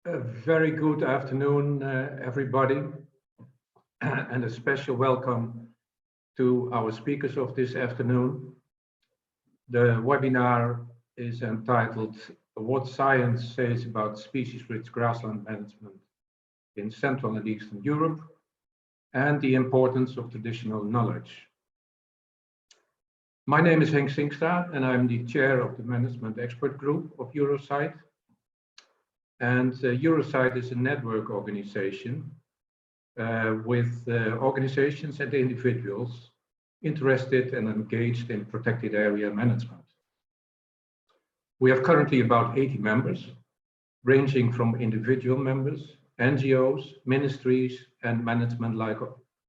A very good afternoon, everybody, and a special welcome to our speakers of this afternoon. The webinar is entitled What Science Says About Species-Rich Grassland Management in Central and Eastern Europe and the Importance of Traditional Knowledge. My name is Henk Sinkstra, and I'm the chair of the Management Expert Group of Eurosite. And Eurosite is a network organization with organizations and individuals interested and engaged in protected area management. We have currently about 80 members, ranging from individual members, NGOs, ministries, and management-like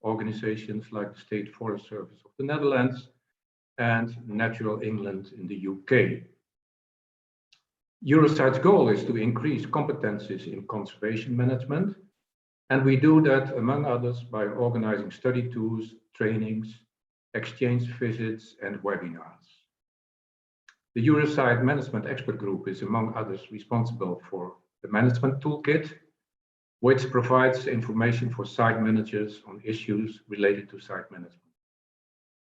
organizations like the State Forest Service of the Netherlands and Natural England in the UK. Eurosite's goal is to increase competencies in conservation management, and we do that, among others, by organizing study tours, trainings, exchange visits, and webinars. The Eurosite Management Expert Group is, among others, responsible for the Management Toolkit, which provides information for site managers on issues related to site management.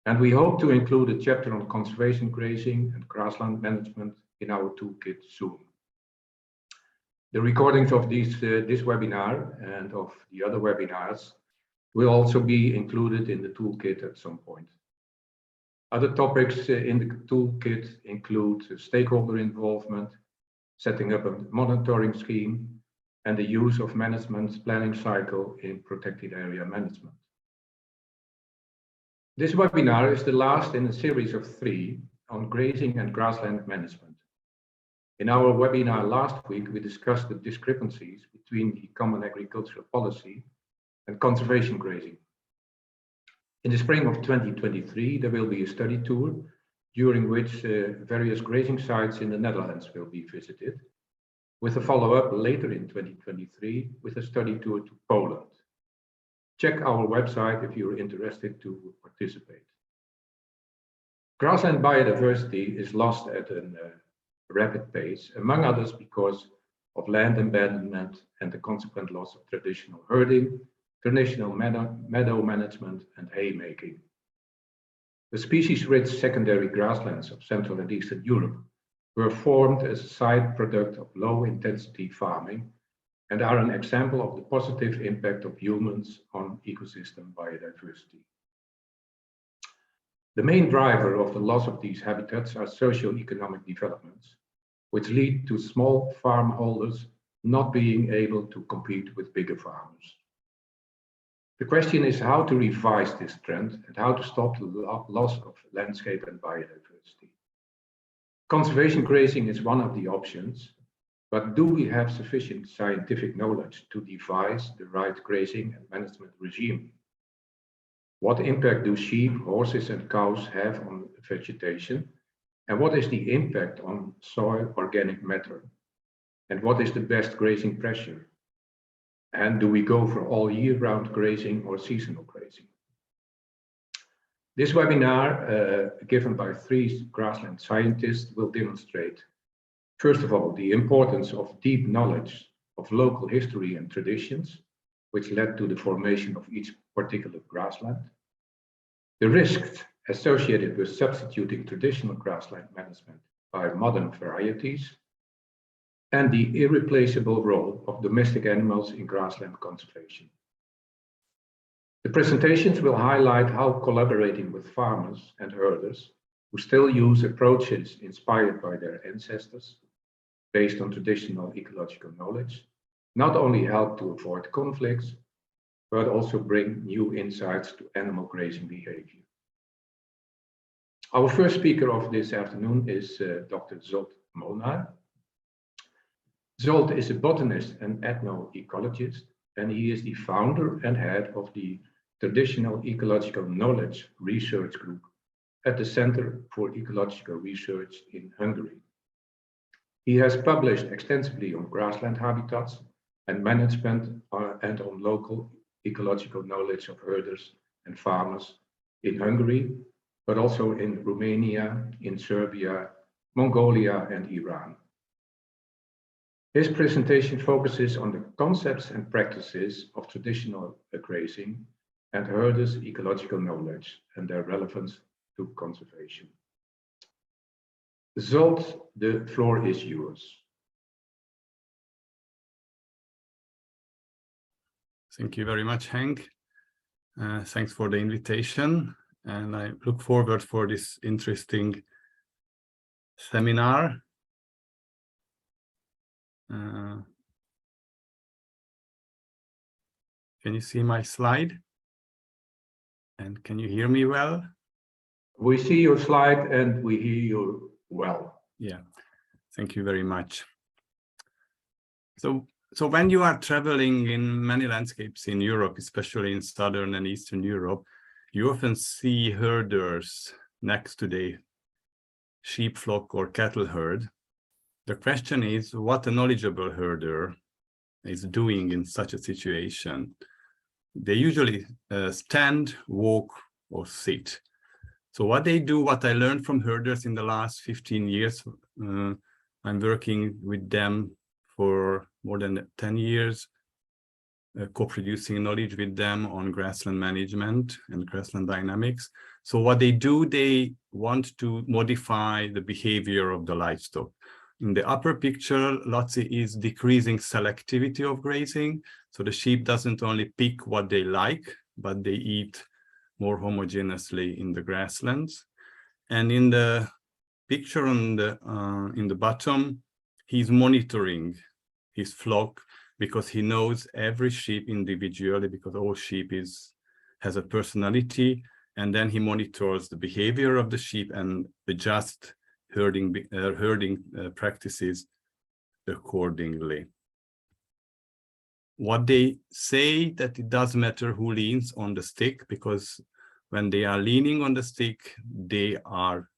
And we hope to include a chapter on conservation grazing and grassland management in our toolkit soon. The recordings of this webinar and of the other webinars will also be included in the toolkit at some point. Other topics in the toolkit include stakeholder involvement, setting up a monitoring scheme, and the use of management planning cycle in protected area management. This webinar is the last in a series of 3 on grazing and grassland management. In our webinar last week, we discussed the discrepancies between the Common Agricultural Policy and conservation grazing. In the spring of 2023, there will be a study tour during which various grazing sites in the Netherlands will be visited, with a follow-up later in 2023 with a study tour to Poland. Check our website if you're interested to participate. Grassland biodiversity is lost at a rapid pace, among others because of land abandonment and the consequent loss of traditional herding, traditional meadow management, and haymaking. The species-rich secondary grasslands of Central and Eastern Europe were formed as a side product of low-intensity farming and are an example of the positive impact of humans on ecosystem biodiversity. The main driver of the loss of these habitats are socio-economic developments, which lead to small farm holders not being able to compete with bigger farmers. The question is how to revise this trend and how to stop the loss of landscape and biodiversity. Conservation grazing is one of the options, but do we have sufficient scientific knowledge to devise the right grazing and management regime? What impact do sheep, horses, and cows have on vegetation? And what is the impact on soil organic matter? And what is the best grazing pressure? And do we go for all year-round grazing or seasonal grazing? This webinar, given by 3 grassland scientists, will demonstrate, first of all, the importance of deep knowledge of local history and traditions, which led to the formation of each particular grassland, the risks associated with substituting traditional grassland management by modern varieties, and the irreplaceable role of domestic animals in grassland conservation. The presentations will highlight how collaborating with farmers and herders who still use approaches inspired by their ancestors, based on traditional ecological knowledge, not only help to avoid conflicts, but also bring new insights to animal grazing behavior. Our first speaker of this afternoon is Dr. Zsolt Molnár. Zsolt is a botanist and ethno-ecologist, and he is the founder and head of the Traditional Ecological Knowledge Research Group at the Center for Ecological Research in Hungary. He has published extensively on grassland habitats and management and on local ecological knowledge of herders and farmers in Hungary, but also in Romania, in Serbia, Mongolia, and Iran. His presentation focuses on the concepts and practices of traditional grazing and herders' ecological knowledge and their relevance to conservation. Zsolt, the floor is yours. Thank you very much, Henk. Thanks for the invitation, and I look forward for this interesting seminar. Can you see my slide? And can you hear me well? We see your slide and we hear you well. Yeah, thank you very much. So when you are traveling in many landscapes in Europe, especially in Southern and Eastern Europe, you often see herders next to the sheep flock or cattle herd. The question is what a knowledgeable herder is doing in such a situation. They usually stand, walk, or sit. So what they do, what I learned from herders in the last 15 years, I'm working with them for more than 10 years, co-producing knowledge with them on grassland management and grassland dynamics. So what they do, they want to modify the behavior of the livestock. In the upper picture, Lotzi is decreasing selectivity of grazing. So the sheep doesn't only pick what they like, but they eat more homogeneously in the grasslands. And in the picture on the in the bottom, he's monitoring his flock because he knows every sheep individually, because all sheep has a personality, and then he monitors the behavior of the sheep and adjusts herding practices accordingly. What they say that it does matter who leans on the stick, because when they are leaning on the stick, they are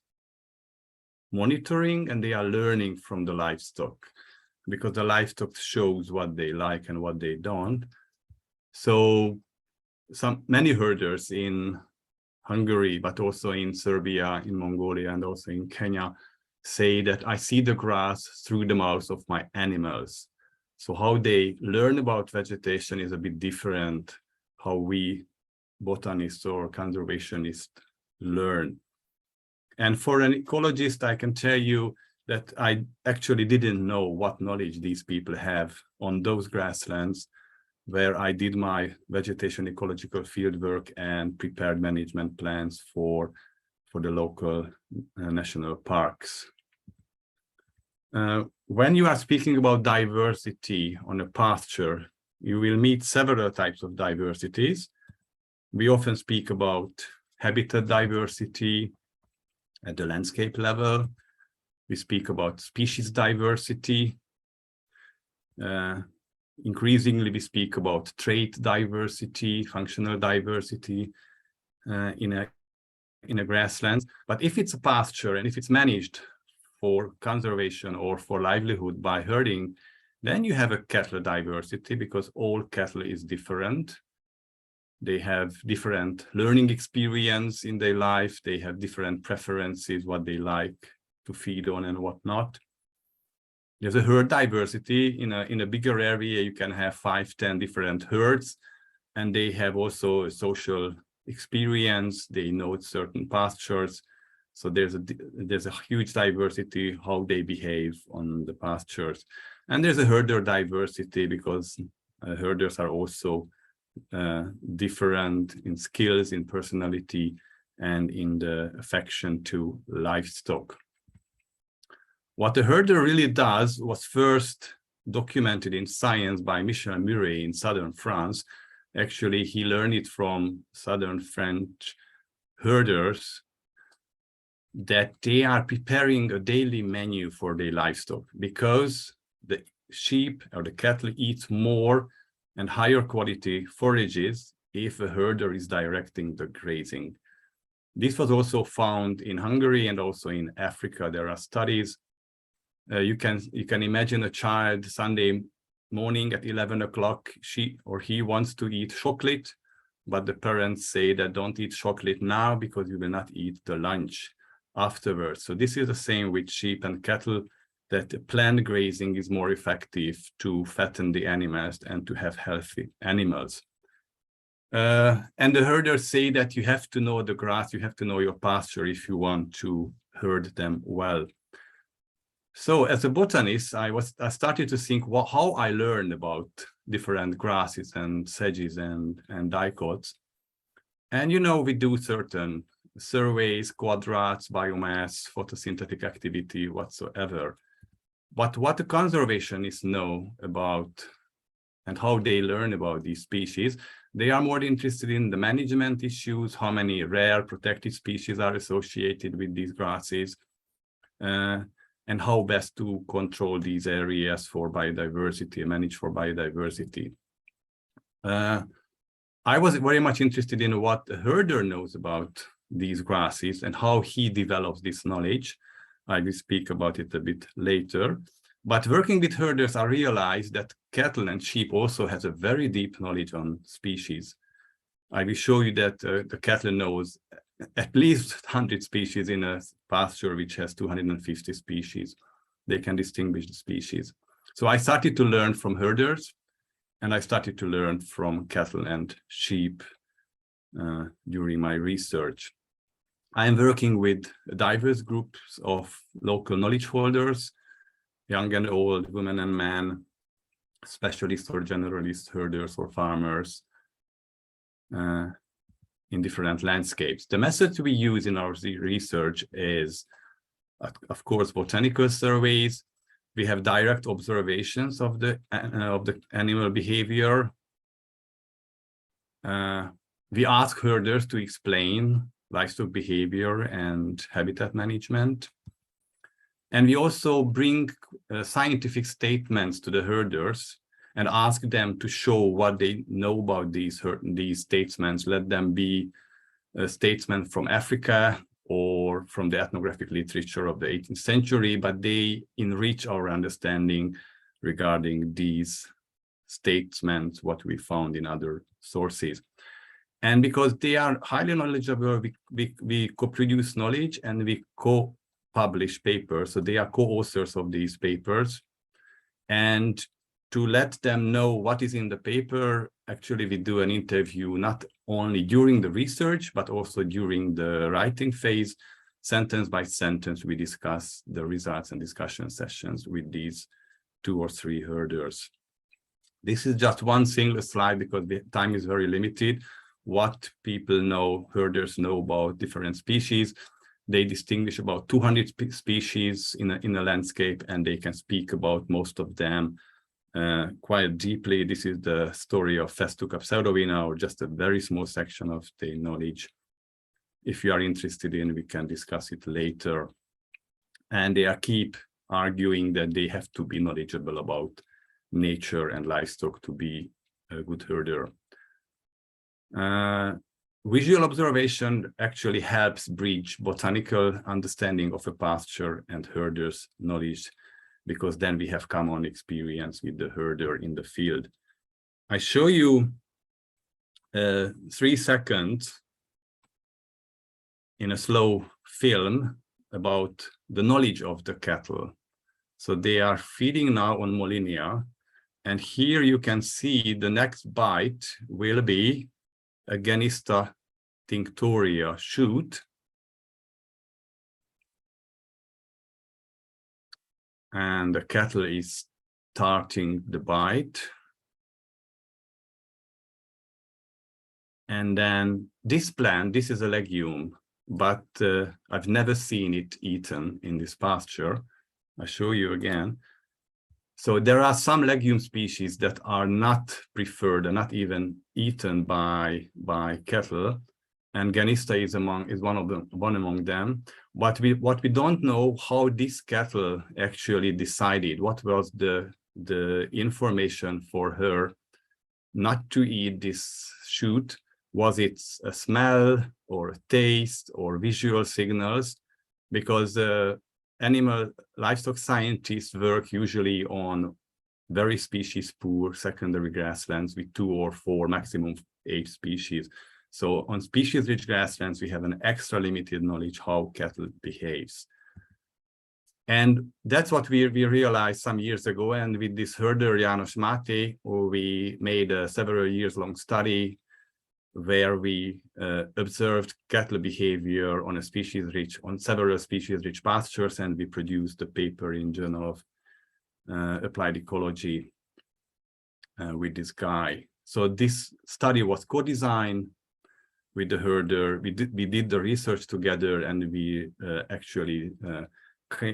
monitoring and they are learning from the livestock, because the livestock shows what they like and what they don't. So many herders in Hungary, but also in Serbia, in Mongolia, and also in Kenya, say that I see the grass through the mouths of my animals. So how they learn about vegetation is a bit different how we botanists or conservationists learn. And for an ecologist, I can tell you that I actually didn't know what knowledge these people have on those grasslands where I did my vegetation ecological fieldwork and prepared management plans for the local national parks. When you are speaking about diversity on a pasture, you will meet several types of diversities. We often speak about habitat diversity at the landscape level. We speak about species diversity. Increasingly, we speak about trait diversity, functional diversity in a grassland. But if it's a pasture and if it's managed for conservation or for livelihood by herding, then you have a cattle diversity, because all cattle is different. They have different learning experience in their life. They have different preferences, what they like to feed on and what not. There's a herd diversity. In a bigger area, you can have 5-10 different herds, and they have also a social experience. They know certain pastures. So there's a huge diversity how they behave on the pastures. And there's a herder diversity, because herders are also different in skills, in personality, and in the affection to livestock. What a herder really does was first documented in science by Michel Murray in southern France. Actually, he learned it from southern French herders, that they are preparing a daily menu for their livestock, because the sheep or the cattle eats more and higher quality forages if a herder is directing the grazing. This was also found in Hungary and also in Africa. There are studies. You can imagine a child Sunday morning at 11 o'clock, she or he wants to eat chocolate, but the parents say that don't eat chocolate now because you will not eat the lunch afterwards. So this is the same with sheep and cattle. that planned grazing is more effective to fatten the animals and to have healthy animals. And the herders say that you have to know the grass, you have to know your pasture if you want to herd them well. So as a botanist, I started to think how I learned about different grasses and sedges and dicots. And we do certain surveys, quadrats, biomass, photosynthetic activity, whatsoever. But what the conservationists know about and how they learn about these species, they are more interested in the management issues, how many rare protected species are associated with these grasses, and how best to control these areas for biodiversity, manage for biodiversity. I was very much interested in what the herder knows about these grasses and how he develops this knowledge. I will speak about it a bit later. But working with herders, I realized that cattle and sheep also has a very deep knowledge on species. I will show you that the cattle knows at least 100 species in a pasture which has 250 species. They can distinguish the species. So I started to learn from herders, and I started to learn from cattle and sheep during my research. I am working with diverse groups of local knowledge holders, young and old, women and men, specialists or generalists, herders or farmers in different landscapes. The method we use in our research is, of course, botanical surveys. We have direct observations of the animal behavior. We ask herders to explain livestock behavior and habitat management. And we also bring scientific statements to the herders and ask them to show what they know about these statements. Let them be statements from Africa or from the ethnographic literature of the 18th century, but they enrich our understanding regarding these statements, what we found in other sources. And because they are highly knowledgeable, we co-produce knowledge and we co-publish papers. So they are co-authors of these papers. And to let them know what is in the paper, actually we do an interview not only during the research, but also during the writing phase. Sentence by sentence, we discuss the results and discussion sessions with these 2 or 3 herders. This is just one single slide because the time is very limited. What people know, herders know about different species. They distinguish about 200 species in a landscape, and they can speak about most of them quite deeply. This is the story of Festuca pseudovina, or just a very small section of the knowledge. If you are interested in, we can discuss it later. And they keep arguing that they have to be knowledgeable about nature and livestock to be a good herder. Visual observation actually helps bridge botanical understanding of a pasture and herders' knowledge, because then we have common experience with the herder in the field. I show you 3 seconds in a slow film about the knowledge of the cattle. So they are feeding now on Molinia, and here you can see the next bite will be a Genista tinctoria shoot. And the cattle is starting the bite. And then this plant, this is a legume, but I've never seen it eaten in this pasture. I'll show you again. So there are some legume species that are not preferred and not even eaten by cattle, and Genista is one among them. But what we don't know how this cattle actually decided. What was the information for her not to eat this shoot? Was it a smell or a taste or visual signals? Because animal livestock scientists work usually on very species poor secondary grasslands with 2 or 4, maximum 8 species. So on species-rich grasslands, we have an extra limited knowledge how cattle behaves. And that's what we realized some years ago. And with this herder, János Máté, we made a several years long study where we observed cattle behavior on several species rich pastures, and we produced a paper in Journal of Applied Ecology with this guy. So this study was co-designed with the herder. We did the research together, and we actually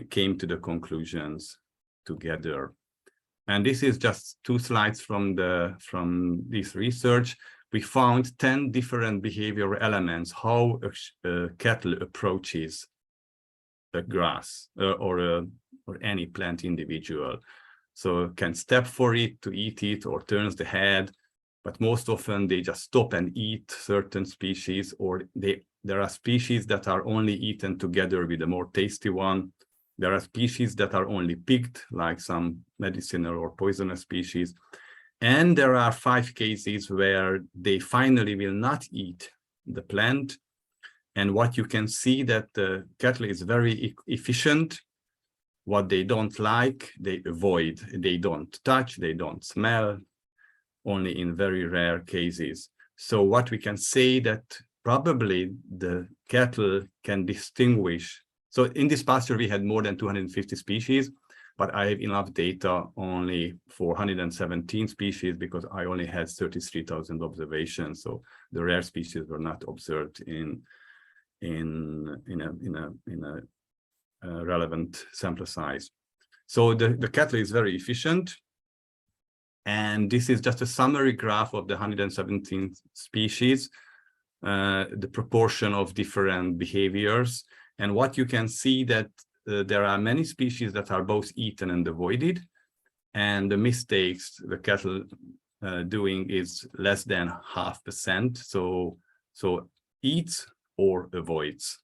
came to the conclusions together. And this is just 2 slides from this research. We found 10 different behavioral elements, how a cattle approaches the grass or any plant individual. So can step for it to eat it, or turns the head, but most often they just stop and eat certain species, or there are species that are only eaten together with a more tasty one. There are species that are only picked, like some medicinal or poisonous species. And there are 5 cases where they finally will not eat the plant. And what you can see that the cattle is very efficient. What they don't like, they avoid. They don't touch, they don't smell, only in very rare cases. So what we can say that probably the cattle can distinguish. So in this pasture, we had more than 250 species, but I have enough data only for 117 species because I only had 33,000 observations. So the rare species were not observed in a relevant sample size. So the cattle is very efficient. And this is just a summary graph of the 117 species, the proportion of different behaviors. And what you can see that there are many species that are both eaten and avoided. And the mistakes the cattle doing is less than 0.5%. So eats or avoids.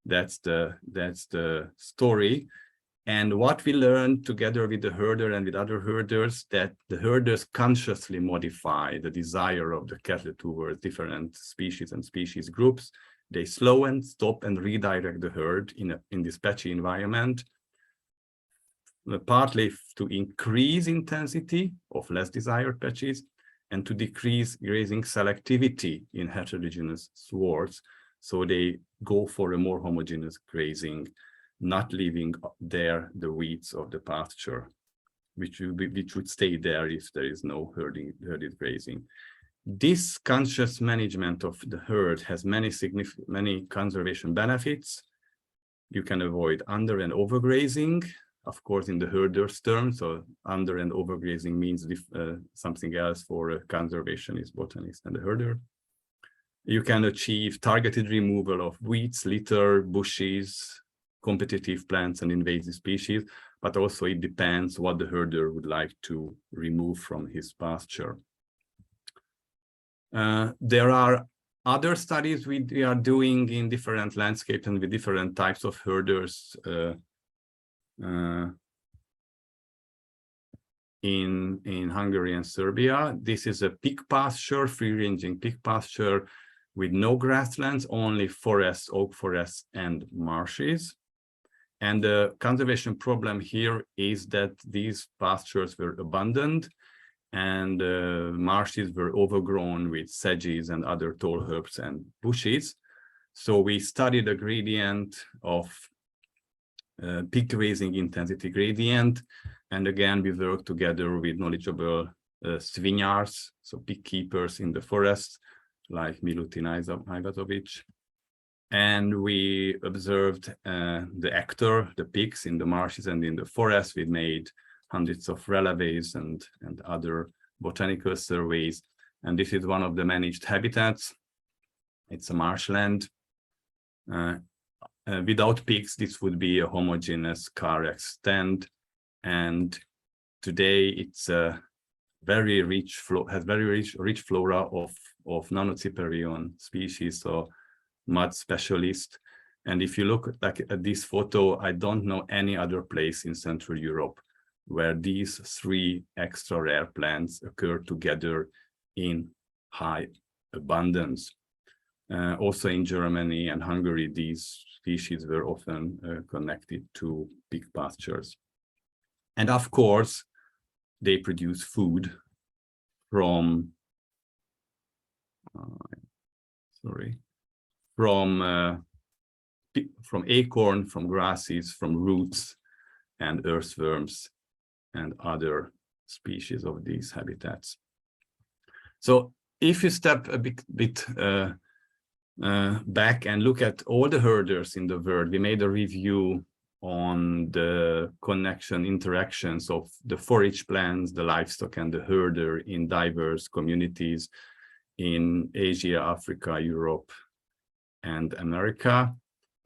That's the story. And what we learned together with the herder and with other herders, that the herders consciously modify the desire of the cattle towards different species and species groups. They slow and stop and redirect the herd in this patchy environment, partly to increase intensity of less desired patches and to decrease grazing selectivity in heterogeneous swards. So they go for a more homogeneous grazing, not leaving there the weeds of the pasture, which would stay there if there is no herded grazing. This conscious management of the herd has many conservation benefits. You can avoid under and overgrazing, of course, in the herder's term. So under and overgrazing means something else for a conservationist, botanist, and the herder. You can achieve targeted removal of weeds, litter, bushes, competitive plants, and invasive species, but also it depends what the herder would like to remove from his pasture. There are other studies we are doing in different landscapes and with different types of herders in Hungary and Serbia. This is a pig pasture, free-ranging pig pasture with no grasslands, only forests, oak forests, and marshes. And the conservation problem here is that these pastures were abandoned and marshes were overgrown with sedges and other tall herbs and bushes. So we studied a gradient of pig grazing intensity gradient. And again, we worked together with knowledgeable svinyars, so pig keepers in the forest, like Milutin Ajvatovic. And we observed the actor, the pigs in the marshes and in the forest. We made hundreds of relevays and other botanical surveys. And this is one of the managed habitats. It's a marshland. Without pigs, this would be a homogeneous car extent. And today it's a very rich, has very rich flora of Nonociperion species, so mud specialist. And if you look at this photo, I don't know any other place in Central Europe where these 3 extra rare plants occur together in high abundance. Also in Germany and Hungary, these species were often connected to pig pastures. And of course, they produce food from, from acorn, from grasses, from roots and earthworms and other species of these habitats. So if you step a bit back and look at all the herders in the world, we made a review on the interactions of the forage plants, the livestock, and the herder in diverse communities in Asia, Africa, Europe, and America.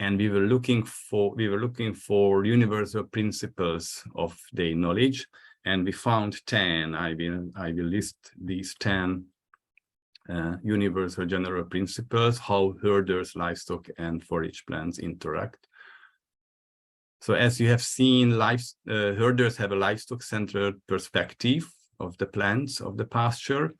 And we were looking for universal principles of their knowledge, and we found 10. I will list these 10 universal general principles, how herders, livestock, and forage plants interact. So as you have seen, herders have a livestock-centered perspective of the plants of the pasture,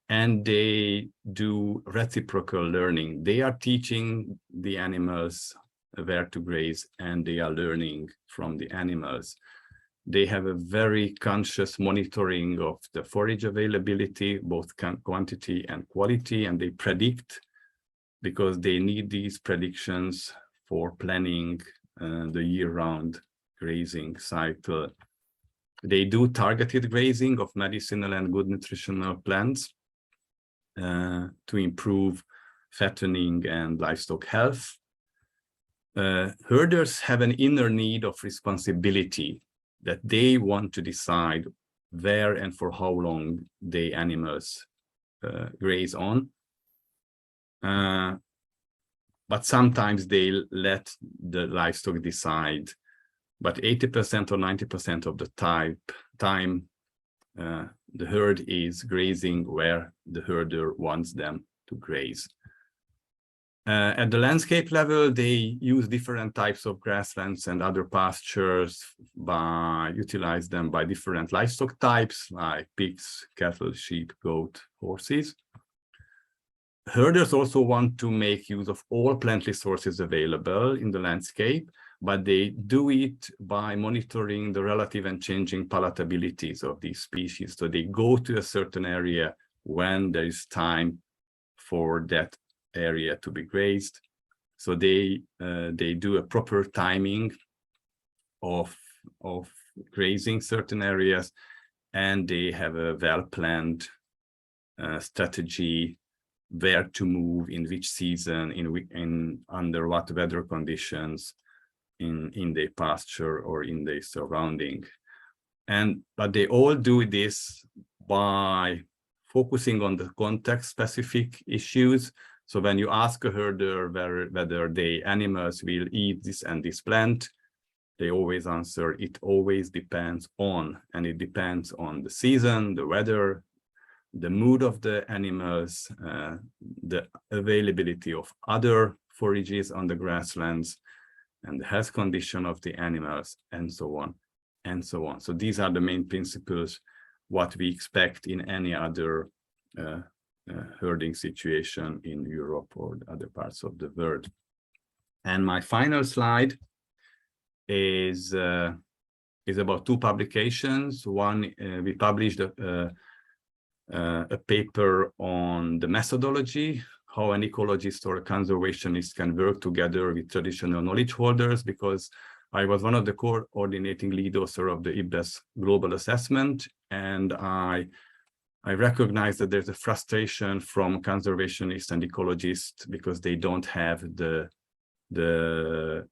and they do reciprocal learning. They are teaching the animals where to graze, and they are learning from the animals. They have a very conscious monitoring of the forage availability, both quantity and quality, and they predict, because they need these predictions for planning the year-round grazing cycle. They do targeted grazing of medicinal and good nutritional plants to improve fattening and livestock health. Herders have an inner need of responsibility, that they want to decide where and for how long the animals graze on. But sometimes they let the livestock decide. But 80% or 90% of the time, the herd is grazing where the herder wants them to graze. At the landscape level, they use different types of grasslands and other pastures utilize them by different livestock types like pigs, cattle, sheep, goat, horses. Herders also want to make use of all plant resources available in the landscape, but they do it by monitoring the relative and changing palatabilities of these species. So they go to a certain area when there is time for that area to be grazed. So they do a proper timing of grazing certain areas, and they have a well-planned strategy where to move, in which season, under what weather conditions, in the pasture or in the surrounding. But they all do this by focusing on the context-specific issues. So when you ask a herder whether the animals will eat this and this plant, they always answer, it always depends on, and it depends on the season, the weather, the mood of the animals, the availability of other forages on the grasslands, and the health condition of the animals, and so on, and so on. So these are the main principles, what we expect in any other herding situation in Europe or other parts of the world. And my final slide is about two publications. One, we published a paper on the methodology, how an ecologist or a conservationist can work together with traditional knowledge holders, because I was one of the coordinating lead author of the IBES global assessment, and I recognize that there's a frustration from conservationists and ecologists because they don't have the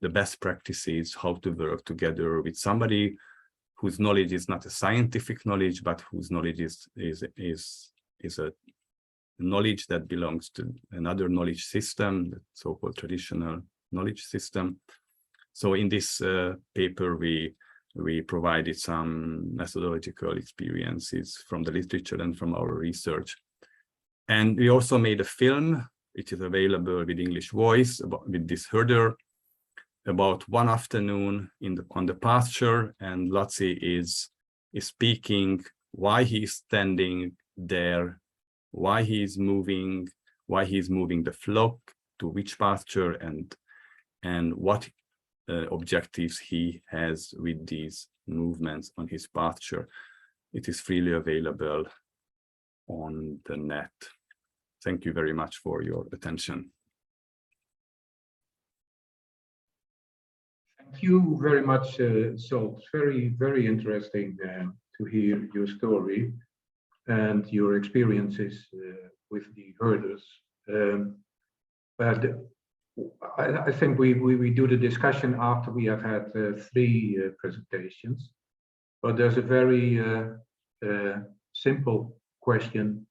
best practices how to work together with somebody whose knowledge is not a scientific knowledge, but whose knowledge is a knowledge that belongs to another knowledge system, the so-called traditional knowledge system. So in this paper, we provided some methodological experiences from the literature and from our research. And we also made a film, which is available with English voice, with this herder, about one afternoon on the pasture, and Latsi is speaking why he's standing there, why he's moving the flock, to which pasture and what objectives he has with these movements on his pasture. It is freely available on the net. Thank you very much for your attention. Thank you very much, Sol. It's very interesting to hear your story and your experiences with the herders. But I think we do the discussion after we have had 3 presentations. But there's a very simple question,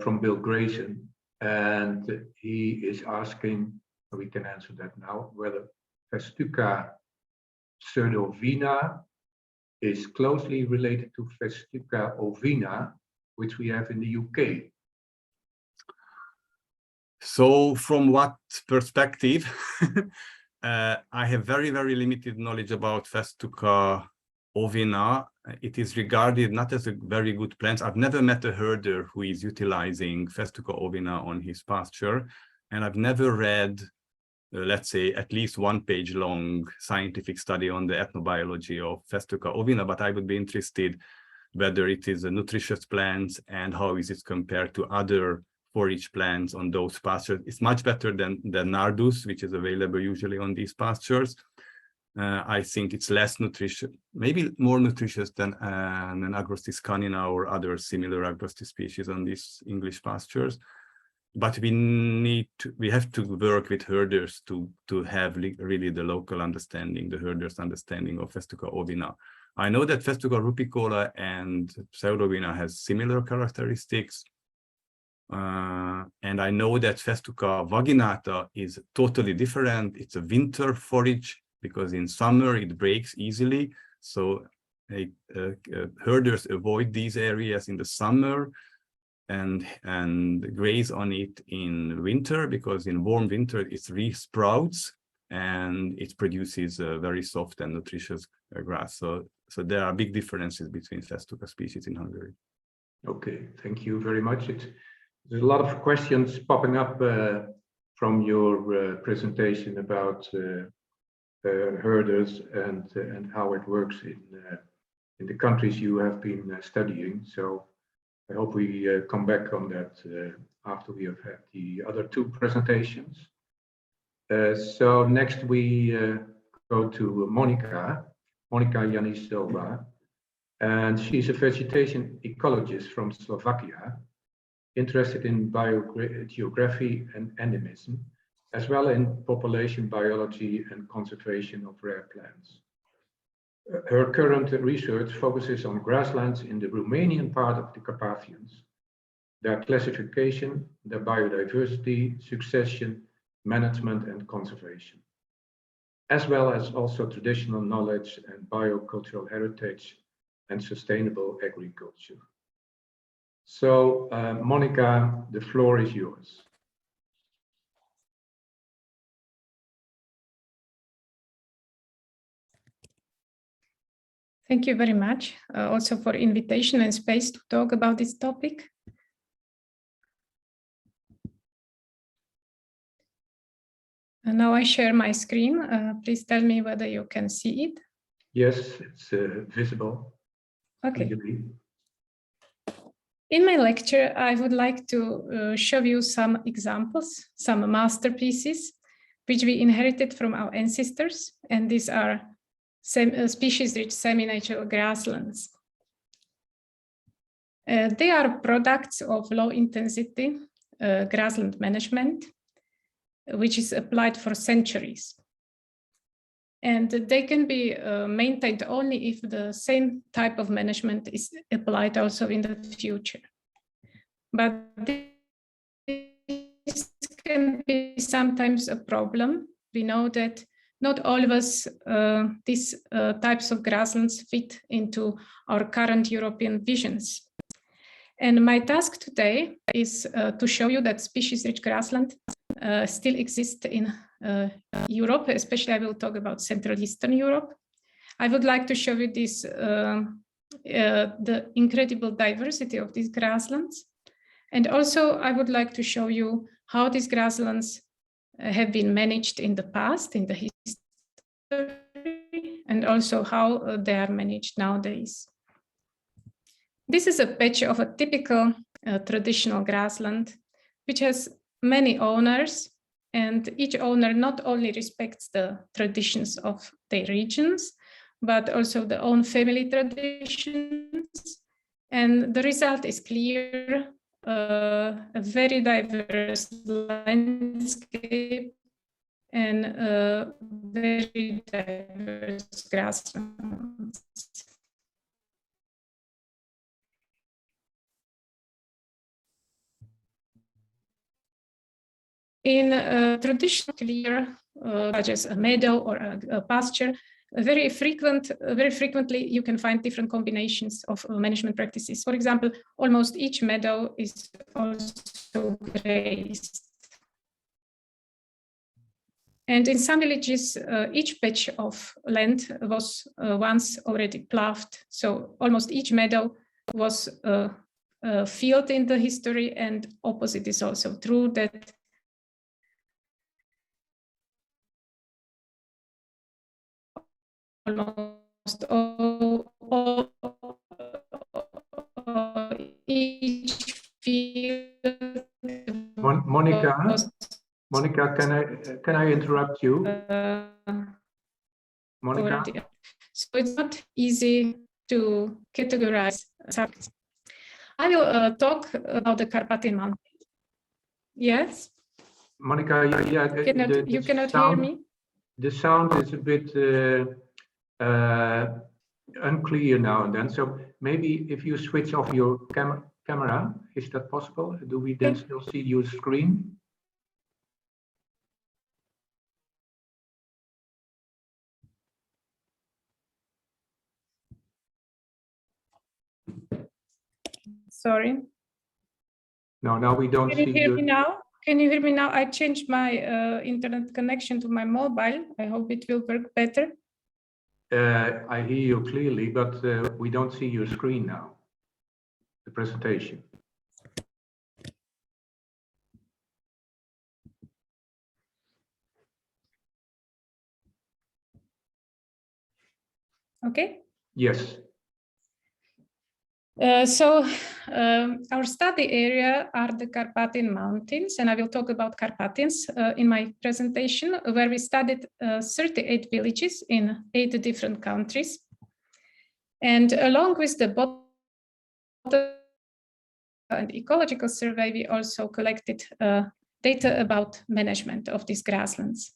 from Bill Grazing, and he is asking, we can answer that now, whether Festuca pseudovina is closely related to Festuca ovina, which we have in the UK. So from what perspective? I have very limited knowledge about Festuca ovina. It is regarded not as a very good plant. I've never met a herder who is utilizing Festuca ovina on his pasture, and I've never read, let's say, at least 1-page long scientific study on the ethnobiology of Festuca ovina, but I would be interested whether it is a nutritious plant and how is it compared to other forage plants on those pastures. It's much better than nardus, which is available usually on these pastures. I think it's less nutritious, maybe more nutritious than an Agrostis canina or other similar Agrostis species on these English pastures. But we have to work with herders to have really the local understanding, the herders' understanding of Festuca ovina. I know that Festuca rupicola and pseudovina has similar characteristics. And I know that Festuca vaginata is totally different. It's a winter forage because in summer it breaks easily. So herders avoid these areas in the summer and graze on it in winter, because in warm winter it resprouts and it produces a very soft and nutritious grass. So there are big differences between Festuca species in Hungary. Okay, thank you very much. There's a lot of questions popping up from your presentation about herders and how it works in the countries you have been studying. So I hope we come back on that after we have had the other 2 presentations. So next we go to Monika Janisova, and she's a vegetation ecologist from Slovakia, interested in biogeography and endemism, as well in population biology and conservation of rare plants. Her current research focuses on grasslands in the Romanian part of the Carpathians, their classification, their biodiversity, succession, management and conservation, as well as also traditional knowledge and biocultural heritage and sustainable agriculture. So, Monika, the floor is yours. Thank you very much also for invitation and space to talk about this topic. And now I share my screen. Please tell me whether you can see it. Yes, it's visible. Okay. In my lecture, I would like to show you some examples, some masterpieces, which we inherited from our ancestors. And these are species-rich semi-natural grasslands. They are products of low-intensity grassland management, which is applied for centuries. And they can be maintained only if the same type of management is applied also in the future. But this can be sometimes a problem. We know that not all of us, these types of grasslands fit into our current European visions. And my task today is to show you that species-rich grassland still exist in Europe, especially I will talk about Central Eastern Europe. I would like to show you this, the incredible diversity of these grasslands. And also I would like to show you how these grasslands have been managed in the past, in the history, and also how they are managed nowadays. This is a patch of a typical traditional grassland, which has many owners, and each owner not only respects the traditions of their regions, but also their own family traditions. And the result is clear, a very diverse landscape and very diverse grasslands. In traditional clear, such as a meadow or a pasture, very frequently you can find different combinations of management practices. For example, almost each meadow is also grazed. And in some villages, each patch of land was once already ploughed. So almost each meadow was a field in the history, and opposite is also true, that almost each field. Monica, can I interrupt you? Monica? So it's not easy to categorize subjects. I will talk about the Carpathian Mountains. Yes? Monica, yeah, you cannot hear me? The sound is a bit unclear now and then. So maybe if you switch off your camera, is that possible? Do we then still see your screen? Sorry. No, now we don't see you. Can you hear me now? Can you hear me now? I changed my internet connection to my mobile. I hope it will work better. I hear you clearly, but we don't see your screen now, the presentation. Okay. Yes. Our study area are the Carpathian Mountains, and I will talk about Carpathians in my presentation, where we studied 38 villages in 8 different countries. And along with the botanical and ecological survey, we also collected data about management of these grasslands.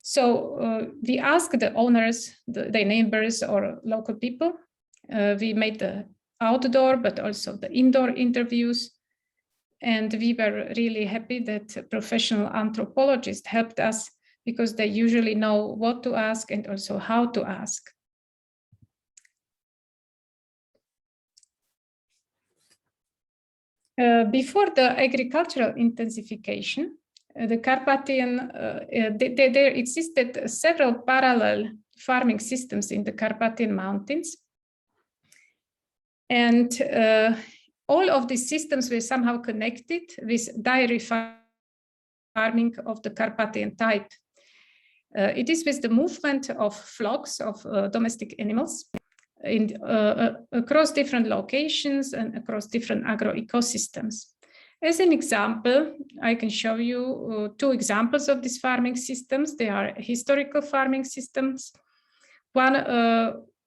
So we asked the owners, their neighbors or local people. We made the outdoor, but also the indoor interviews. And we were really happy that professional anthropologists helped us, because they usually know what to ask and also how to ask. Before the agricultural intensification, the Carpathian, there existed several parallel farming systems in the Carpathian Mountains. And all of these systems were somehow connected with dairy farming of the Carpathian type. It is with the movement of flocks of domestic animals across different locations and across different agroecosystems. As an example, I can show you 2 examples of these farming systems. They are historical farming systems. One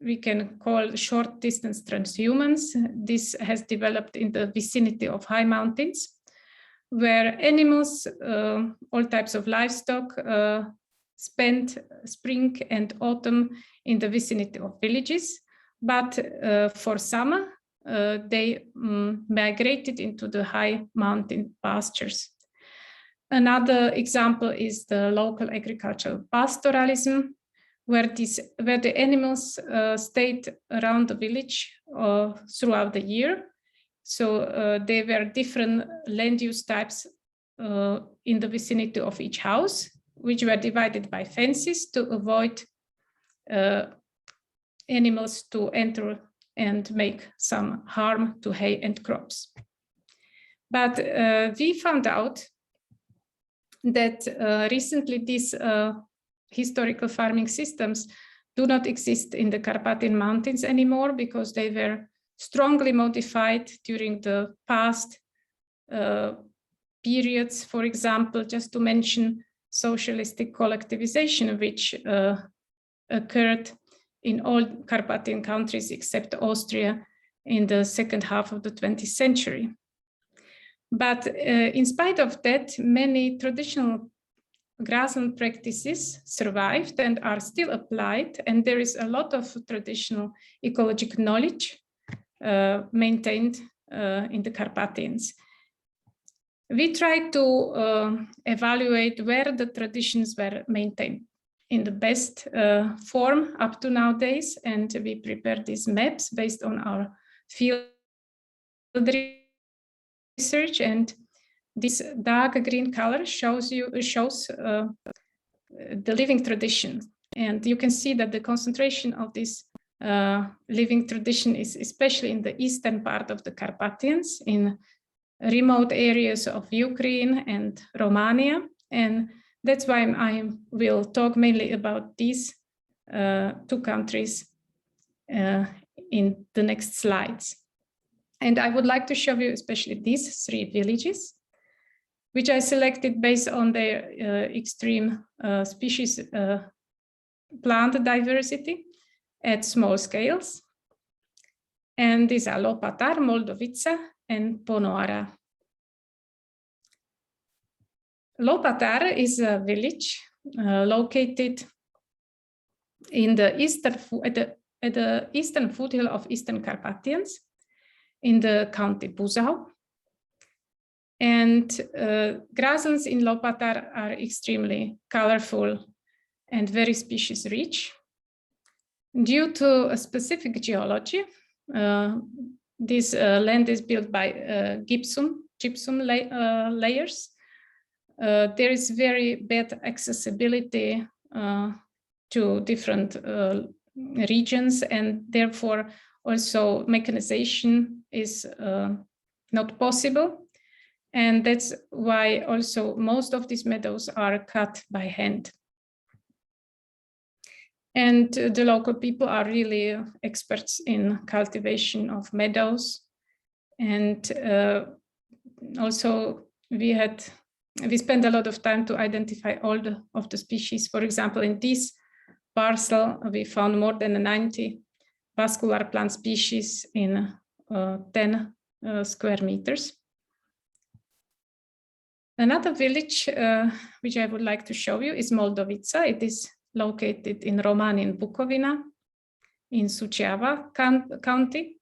we can call short distance transhumance. This has developed in the vicinity of high mountains, where animals, all types of livestock, spend spring and autumn in the vicinity of villages. But for summer, they migrated into the high mountain pastures. Another example is the local agricultural pastoralism, where the animals stayed around the village throughout the year. So there were different land use types in the vicinity of each house, which were divided by fences to avoid animals to enter and make some harm to hay and crops. But we found out that recently these historical farming systems do not exist in the Carpathian Mountains anymore because they were strongly modified during the past periods. For example, just to mention socialistic collectivization, which occurred in all Carpathian countries except Austria in the second half of the 20th century. But in spite of that, many traditional grassland practices survived and are still applied, and there is a lot of traditional ecologic knowledge maintained in the Carpathians. We tried to evaluate where the traditions were maintained in the best form up to nowadays, and we prepared these maps based on our field research. And this dark green color shows the living tradition, and you can see that the concentration of this living tradition is especially in the eastern part of the Carpathians, in remote areas of Ukraine and Romania, and that's why I will talk mainly about these two countries in the next slides. And I would like to show you especially these three villages, which I selected based on their extreme species plant diversity at small scales. And these are Lopatar, Moldovița, and Ponoara. Lopatar is a village located in the at the eastern foothill of Eastern Carpathians in the county Buzău. And grasslands in Lopatar are extremely colorful and very species rich. Due to a specific geology, this land is built by gypsum layers. There is very bad accessibility to different regions, and therefore also mechanization is not possible. And that's why also most of these meadows are cut by hand. And the local people are really experts in cultivation of meadows. And also we spent a lot of time to identify all of the species. For example, in this parcel, we found more than 90 vascular plant species in 10 square meters. Another village which I would like to show you is Moldovița. It is located in Romanian Bucovina in Suceava county.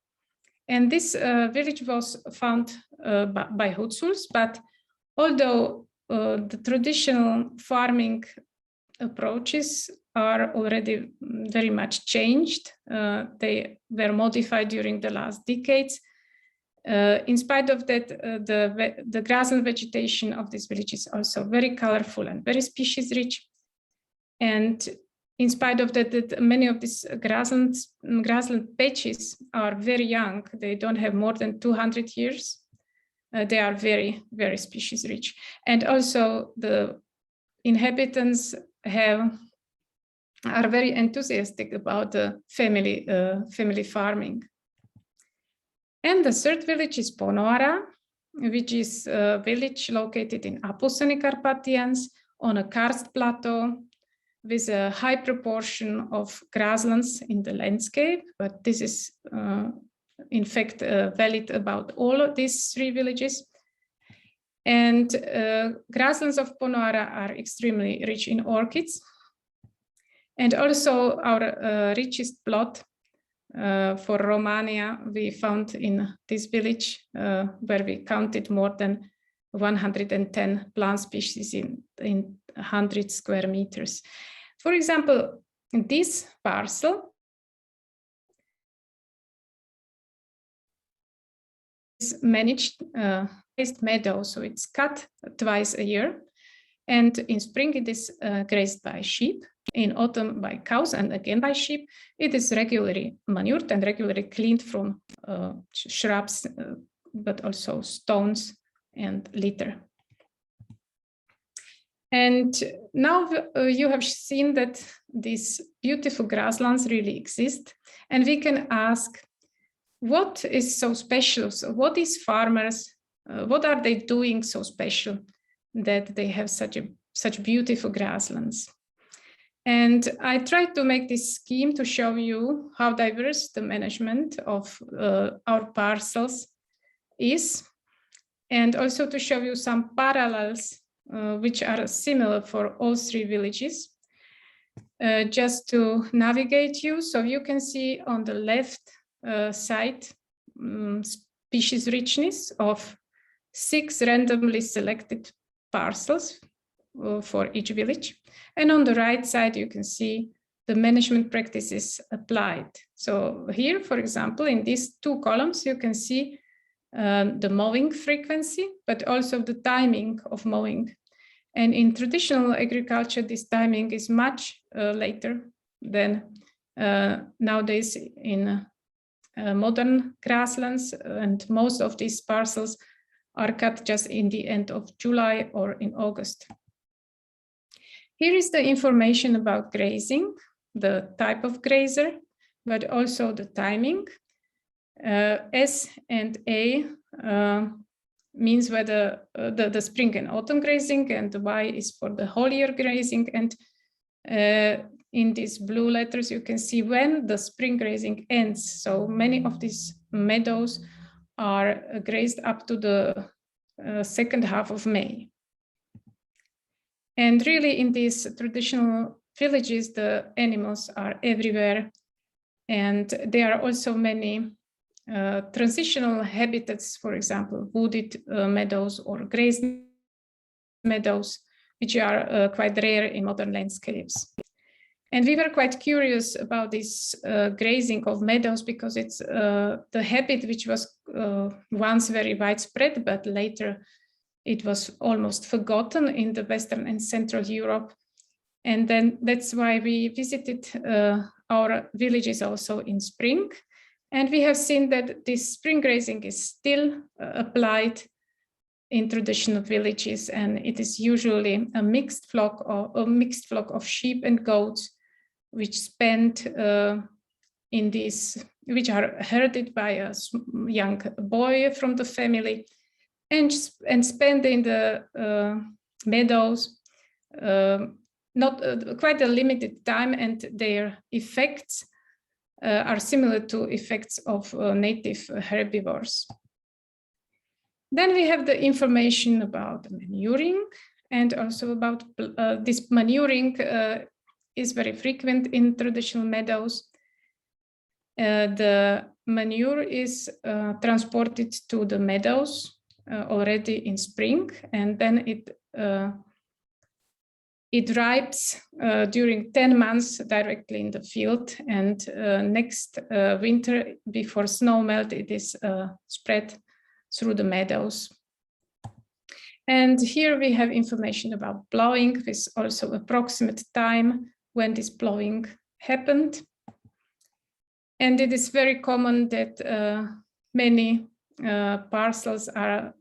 And this village was found by Hutsuls, but although the traditional farming approaches are already very much changed, they were modified during the last decades. In spite of that, the grassland vegetation of this village is also very colorful and very species rich. And in spite of that, many of these grassland patches are very young. They don't have more than 200 years. They are very, very species rich. And also the inhabitants are very enthusiastic about the family farming. And the third village is Ponoara, which is a village located in Apuseni Carpathians on a karst plateau with a high proportion of grasslands in the landscape. But this is in fact valid about all of these three villages. And grasslands of Ponoara are extremely rich in orchids. And also our richest plot for Romania, we found in this village where we counted more than 110 plant species in 100 square meters. For example, in this parcel is managed raised meadow, so it's cut twice a year. And in spring it is grazed by sheep, in autumn by cows, and again by sheep. It is regularly manured and regularly cleaned from shrubs, but also stones and litter. And now you have seen that these beautiful grasslands really exist, and we can ask, what is so special? So what is farmers, what are they doing so special that they have such beautiful grasslands? And I tried to make this scheme to show you how diverse the management of our parcels is, and also to show you some parallels which are similar for all three villages. Just to navigate you, so you can see on the left side species richness of 6 randomly selected parcels for each village. And on the right side, you can see the management practices applied. So here, for example, in these 2 columns, you can see the mowing frequency, but also the timing of mowing. And in traditional agriculture, this timing is much later than nowadays in modern grasslands, and most of these parcels are cut just in the end of July or in August. Here is the information about grazing, the type of grazer, but also the timing. S and A means whether the spring and autumn grazing, and the Y is for the whole year grazing. And in these blue letters, you can see when the spring grazing ends. So many of these meadows are grazed up to the second half of May. And really in these traditional villages, the animals are everywhere. And there are also many transitional habitats, for example, wooded meadows or grazed meadows, which are quite rare in modern landscapes. And we were quite curious about this grazing of meadows, because it's the habit which was once very widespread, but later it was almost forgotten in the Western and Central Europe. And then that's why we visited our villages also in spring. And we have seen that this spring grazing is still applied in traditional villages, and it is usually a mixed flock of sheep and goats, which spend in these, which are herded by a young boy from the family, and spend in the meadows not quite a limited time, and their effects are similar to effects of native herbivores. Then we have the information about manuring, and also about this manuring is very frequent in traditional meadows. The manure is transported to the meadows already in spring, and then it ripes during 10 months directly in the field, and next winter, before snow melt, it is spread through the meadows. And here we have information about plowing, with also approximate time when this plowing happened. And it is very common that many parcels are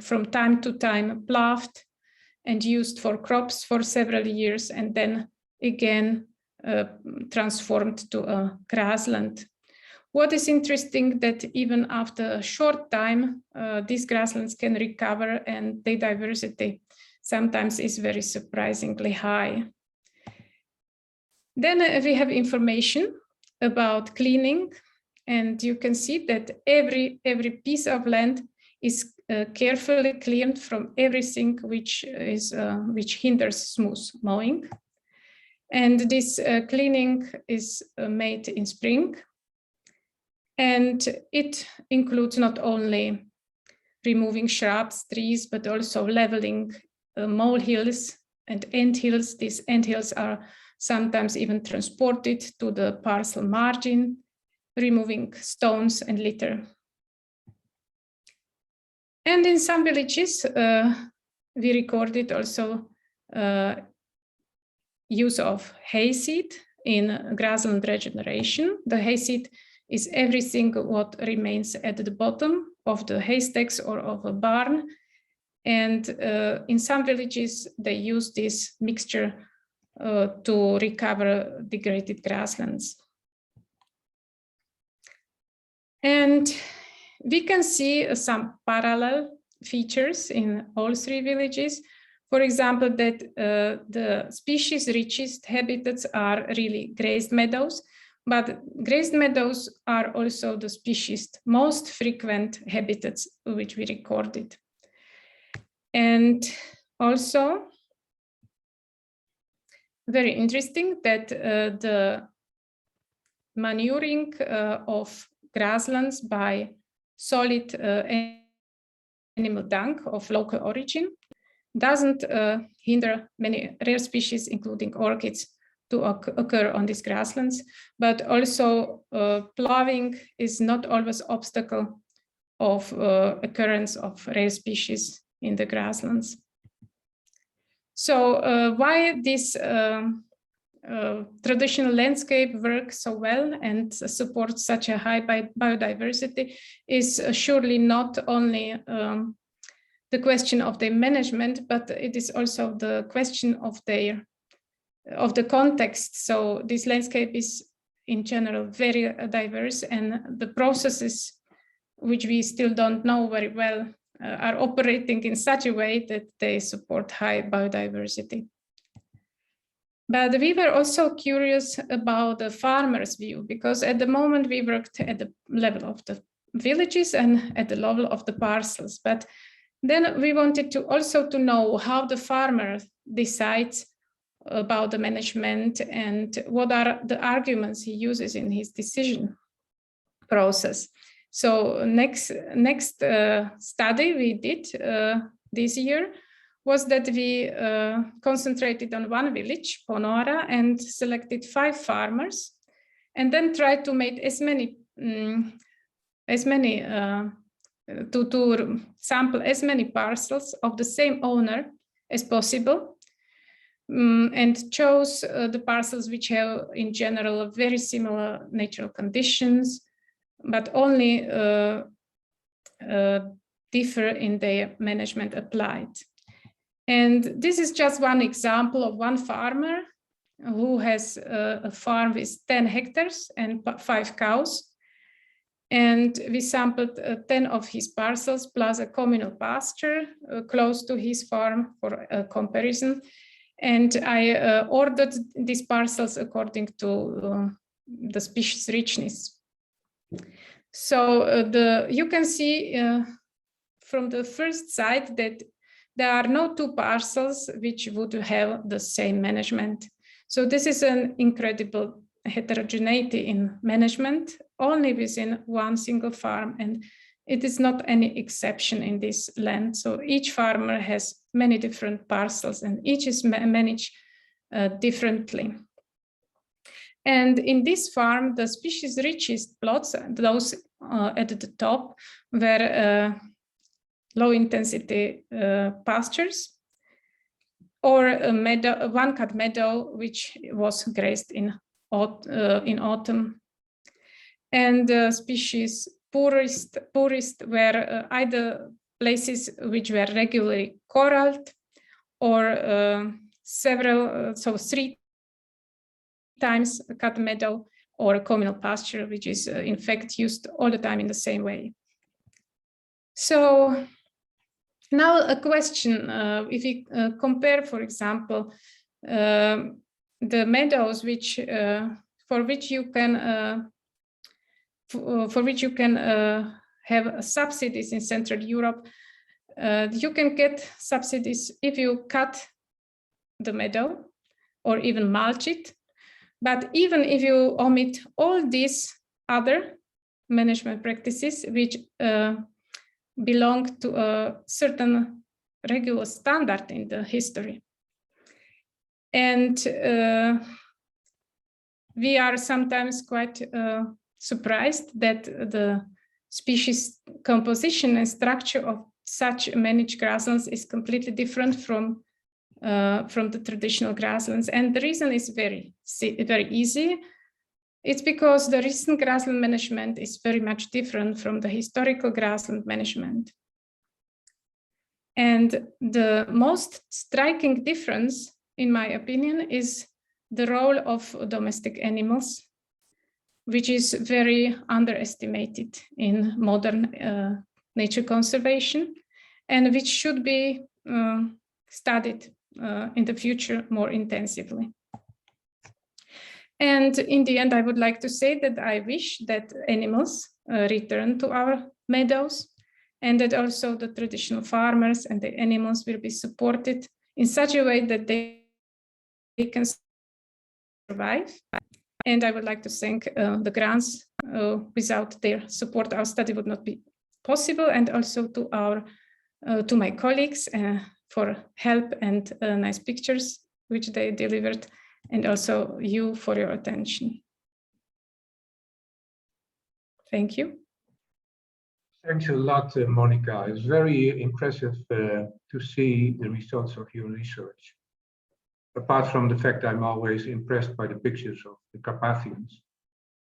from time to time plowed and used for crops for several years, and then again transformed to a grassland. What is interesting, that even after a short time, these grasslands can recover, and their diversity sometimes is very surprisingly high. Then we have information about cleaning, and you can see that every piece of land is carefully cleaned from everything which hinders smooth mowing. And this cleaning is made in spring. And it includes not only removing shrubs, trees, but also leveling molehills and anthills. These anthills are sometimes even transported to the parcel margin, removing stones and litter. And in some villages, we recorded also use of hayseed in grassland regeneration. The hayseed is everything what remains at the bottom of the haystacks or of a barn. And in some villages, they use this mixture to recover degraded grasslands. And we can see some parallel features in all three villages. For example, that the species richest habitats are really grazed meadows, but grazed meadows are also the species most frequent habitats which we recorded. And also, very interesting that the manuring of grasslands by solid animal dung of local origin doesn't hinder many rare species, including orchids, to occur on these grasslands, but also ploughing is not always obstacle of occurrence of rare species in the grasslands. So why this traditional landscape works so well and supports such a high biodiversity is surely not only the question of their management, but it is also the question of the context. So this landscape is in general very diverse, and the processes which we still don't know very well are operating in such a way that they support high biodiversity. But we were also curious about the farmer's view, because at the moment we worked at the level of the villages and at the level of the parcels. But then we wanted to also to know how the farmer decides about the management and what are the arguments he uses in his decision process. So next study we did this year was that we concentrated on one village, Ponora, and selected 5 farmers, and then tried to make to sample as many parcels of the same owner as possible, and chose the parcels which have in general very similar natural conditions, but only differ in their management applied. And this is just one example of one farmer who has a farm with 10 hectares and 5 cows. And we sampled 10 of his parcels plus a communal pasture close to his farm for a comparison. And I ordered these parcels according to the species richness. So you can see from the first side that there are no 2 parcels which would have the same management. So this is an incredible heterogeneity in management only within one single farm, and it is not any exception in this land. So each farmer has many different parcels and each is managed differently. And in this farm, the species richest plots, those at the top, were low intensity pastures, or a meadow, one cut meadow, which was grazed in autumn. And the species poorest were either places which were regularly corralled, or so 3 times a cut meadow, or a communal pasture, which is in fact used all the time in the same way. So now a question, if we compare, for example, the meadows for which you can have subsidies in Central Europe, you can get subsidies if you cut the meadow or even mulch it. But even if you omit all these other management practices which belong to a certain regular standard in the history. And we are sometimes quite surprised that the species composition and structure of such managed grasslands is completely different from the traditional grasslands. And the reason is very easy. It's because the recent grassland management is very much different from the historical grassland management. And the most striking difference, in my opinion, is the role of domestic animals, which is very underestimated in modern nature conservation, and which should be studied in the future more intensively. And in the end, I would like to say that I wish that animals return to our meadows, and that also the traditional farmers and the animals will be supported in such a way that they can survive. And I would like to thank the grants. Without their support, our study would not be possible, and also to my colleagues for help and nice pictures which they delivered, and also you for your attention. Thank you. Thanks a lot, Monica. It's very impressive to see the results of your research. Apart from the fact I'm always impressed by the pictures of the Carpathians,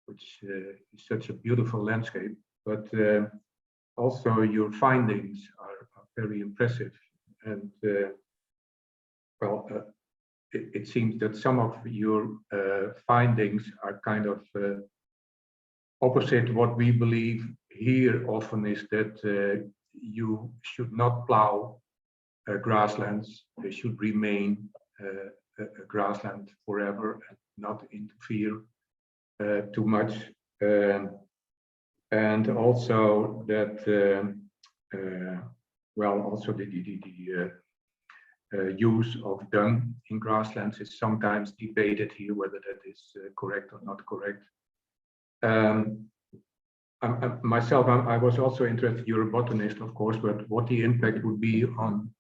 which is such a beautiful landscape, but also your findings are very impressive. And it seems that some of your findings are kind of opposite what we believe here often, is that you should not plow grasslands. They should remain a grassland forever and not interfere too much. And also that, also the use of dung in grasslands is sometimes debated here, whether that is correct or not correct. Myself, I was also interested, you're a botanist, of course, but what the impact would be on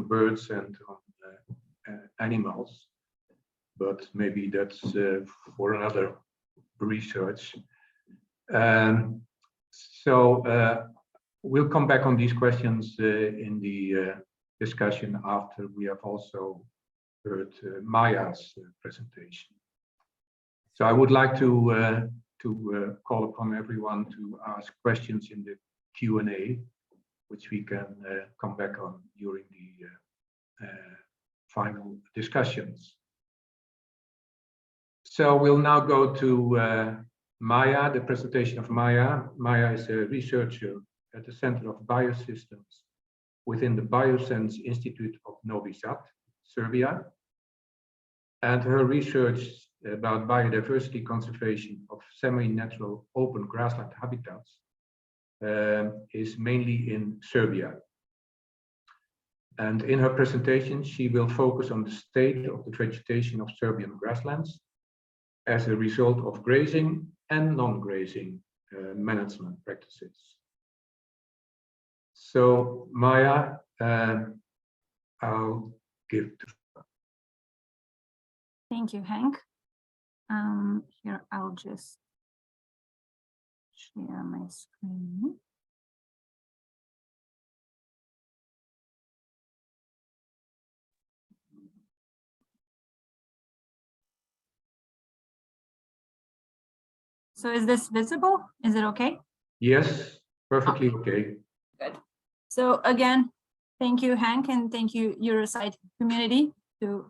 birds and on animals. But maybe that's for another research. We'll come back on these questions in the discussion after we have also heard Maya's presentation. So I would like to call upon everyone to ask questions in the Q&A, which we can come back on during the final discussions. So we'll now go to Maya, the presentation of Maya. Maya is a researcher at the Center of Biosystems within the Biosense Institute of Novi Sad, Serbia. And her research about biodiversity conservation of semi-natural open grassland habitats is mainly in Serbia. And in her presentation, she will focus on the state of the vegetation of Serbian grasslands as a result of grazing and non-grazing management practices. So Maya, I'll give to her. Thank you, Henk. Here, I'll just share my screen. So is this visible? Is it okay? Yes, perfectly okay. Good. So again, thank you, Henk, and thank you, Eurosite community,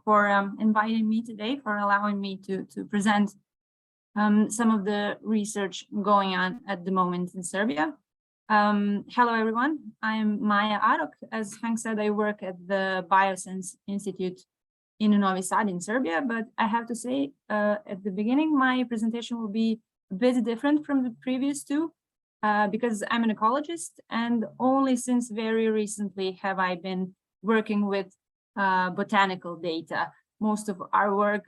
for inviting me today, for allowing me to present some of the research going on at the moment in Serbia. Hello, everyone. I'm Maya Arok. As Henk said, I work at the Biosense Institute in Novi Sad in Serbia, but I have to say at the beginning, my presentation will be a bit different from the previous two because I'm an ecologist, and only since very recently have I been working with botanical data. Most of our work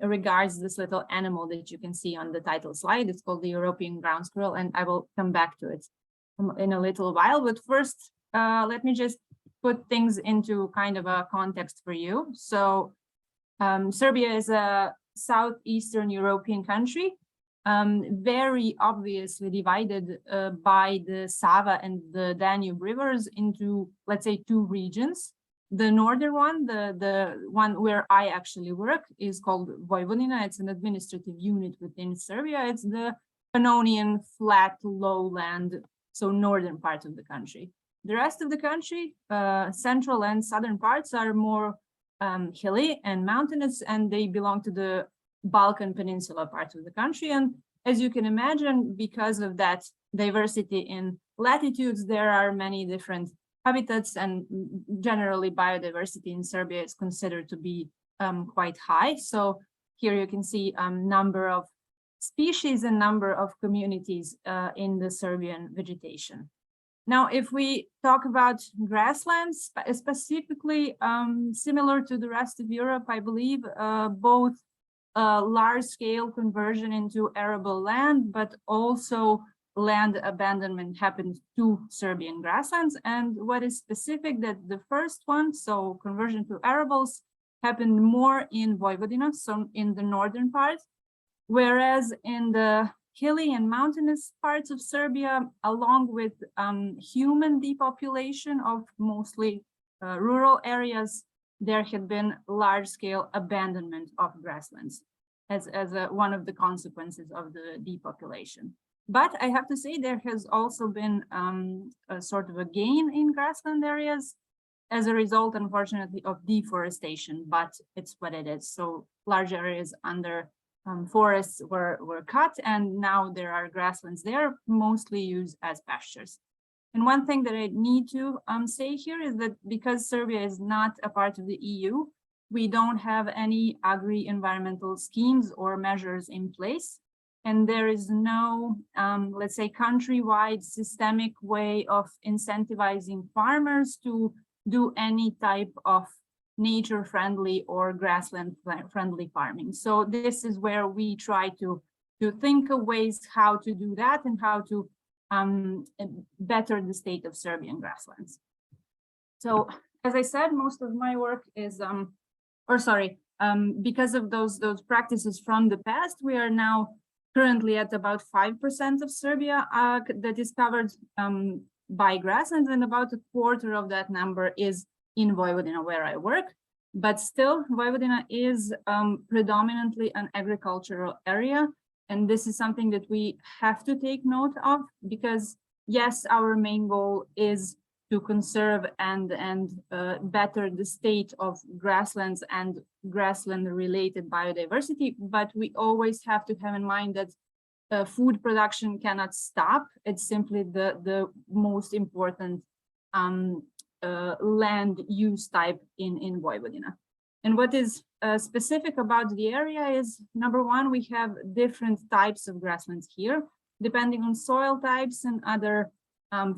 regards this little animal that you can see on the title slide. It's called the European ground squirrel, and I will come back to it in a little while. But first, let me just put things into kind of a context for you. So Serbia is a southeastern European country, very obviously divided by the Sava and the Danube rivers into, let's say, two regions. The northern one, the one where I actually work, is called Vojvodina. It's an administrative unit within Serbia. It's the Pannonian flat lowland, so northern part of the country. The rest of the country, central and southern parts, are more hilly and mountainous, and they belong to the Balkan Peninsula part of the country. And as you can imagine, because of that diversity in latitudes, there are many different habitats, and generally biodiversity in Serbia is considered to be quite high. So here you can see number of species and number of communities in the Serbian vegetation. Now, if we talk about grasslands, specifically similar to the rest of Europe, I believe both large-scale conversion into arable land, but also land abandonment happened to Serbian grasslands. And what is specific that the first one, so conversion to arables, happened more in Vojvodina, so in the northern part, whereas in the hilly and mountainous parts of Serbia, along with human depopulation of mostly rural areas, there had been large-scale abandonment of grasslands as one of the consequences of the depopulation. But I have to say there has also been a sort of a gain in grassland areas as a result, unfortunately, of deforestation, but it's what it is. So large areas under forests were cut, and now there are grasslands there, mostly used as pastures. And one thing that I need to say here is that because Serbia is not a part of the EU, we don't have any agri-environmental schemes or measures in place. And there is no, let's say, countrywide systemic way of incentivizing farmers to do any type of nature-friendly or grassland-friendly farming. So this is where we try to think of ways how to do that and how to better the state of Serbian grasslands. So, as I said, most of my work is, because of those practices from the past, we are now currently at about 5% of Serbia that is covered by grasslands, and about a quarter of that number is in Vojvodina, where I work. But still, Vojvodina is predominantly an agricultural area. And this is something that we have to take note of, because yes, our main goal is to conserve and better the state of grasslands and grassland-related biodiversity, but we always have to have in mind that food production cannot stop. It's simply the most important land use type in Vojvodina. And what is specific about the area is, number one, we have different types of grasslands here. Depending on soil types and other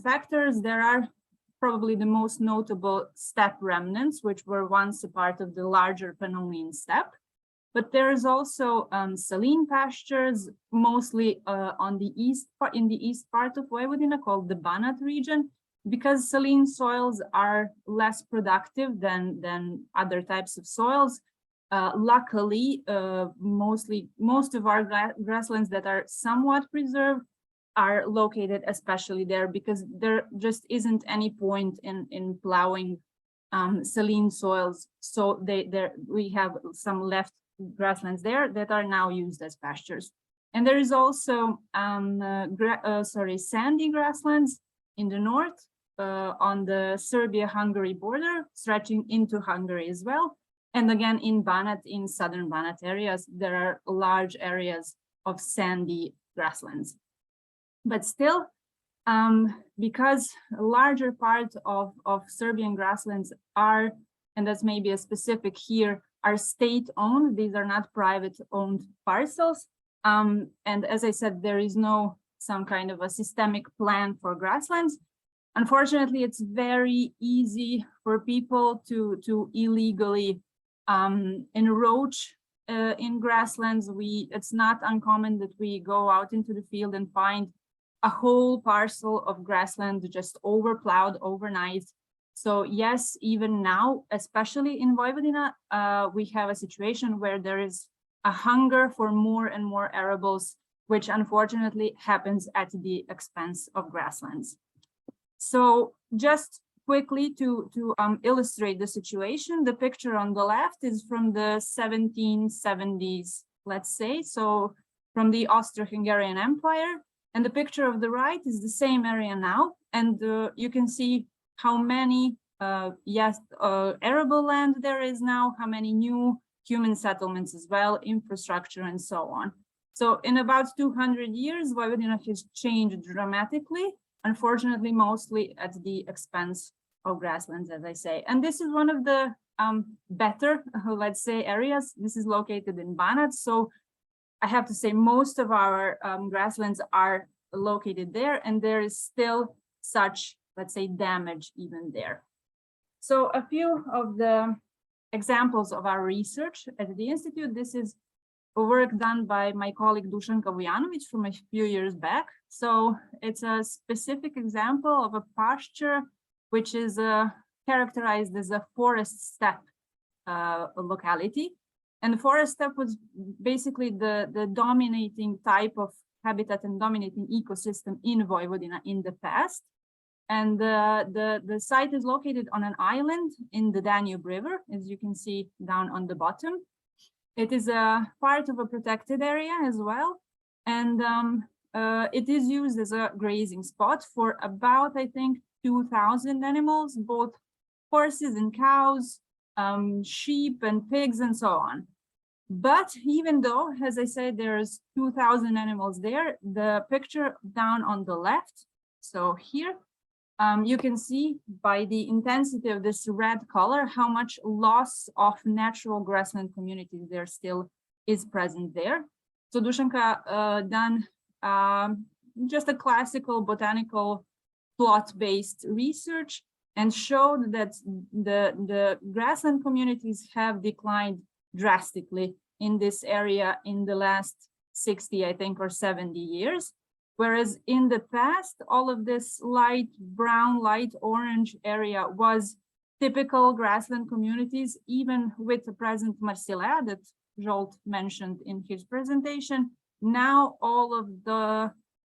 factors, there are probably the most notable steppe remnants, which were once a part of the larger Pannonian steppe. But there is also saline pastures, mostly in the east part of Vojvodina, called the Banat region, because saline soils are less productive than other types of soils. Luckily, most of our grasslands that are somewhat preserved are located especially there, because there just isn't any point in plowing saline soils. So we have some left grasslands there that are now used as pastures. And there is also sandy grasslands in the north on the Serbia-Hungary border, stretching into Hungary as well. And again, in Banat, in southern Banat areas, there are large areas of sandy grasslands. But still, because a larger part of Serbian grasslands are, and that's maybe a specific here, are state-owned, these are not private-owned parcels. And as I said, there is no some kind of a systemic plan for grasslands. Unfortunately, it's very easy for people to illegally encroach in grasslands. It's not uncommon that we go out into the field and find a whole parcel of grassland just overplowed overnight. So yes, even now, especially in Vojvodina, we have a situation where there is a hunger for more and more arables, which unfortunately happens at the expense of grasslands. So just quickly to illustrate the situation, the picture on the left is from the 1770s, let's say, so from the Austro-Hungarian Empire. And the picture of the right is the same area now. And you can see how many arable land there is now, how many new human settlements as well, infrastructure, and so on. So in about 200 years, Vojvodina has changed dramatically, unfortunately, mostly at the expense of grasslands, as I say. And this is one of the better, let's say, areas. This is located in Banat. So I have to say most of our grasslands are located there, and there is still such, let's say, damage even there. So a few of the examples of our research at the Institute. This is work done by my colleague Dušanka Vujanović from a few years back. So it's a specific example of a pasture which is characterized as a forest steppe locality. And the forest steppe was basically the dominating type of habitat and dominating ecosystem in Vojvodina in the past. And the site is located on an island in the Danube River, as you can see down on the bottom. It is a part of a protected area as well. And it is used as a grazing spot for about, I think, 2,000 animals, both horses and cows, sheep and pigs and so on. But even though, as I said, there's 2,000 animals there, the picture down on the left, so here, you can see by the intensity of this red color how much loss of natural grassland communities there still is present there. So Dušanka done just a classical botanical plot-based research and showed that the grassland communities have declined drastically in this area in the last 60, I think, or 70 years. Whereas in the past, all of this light brown, light orange area was typical grassland communities, even with the present Marsilea that Zsolt mentioned in his presentation. Now all of the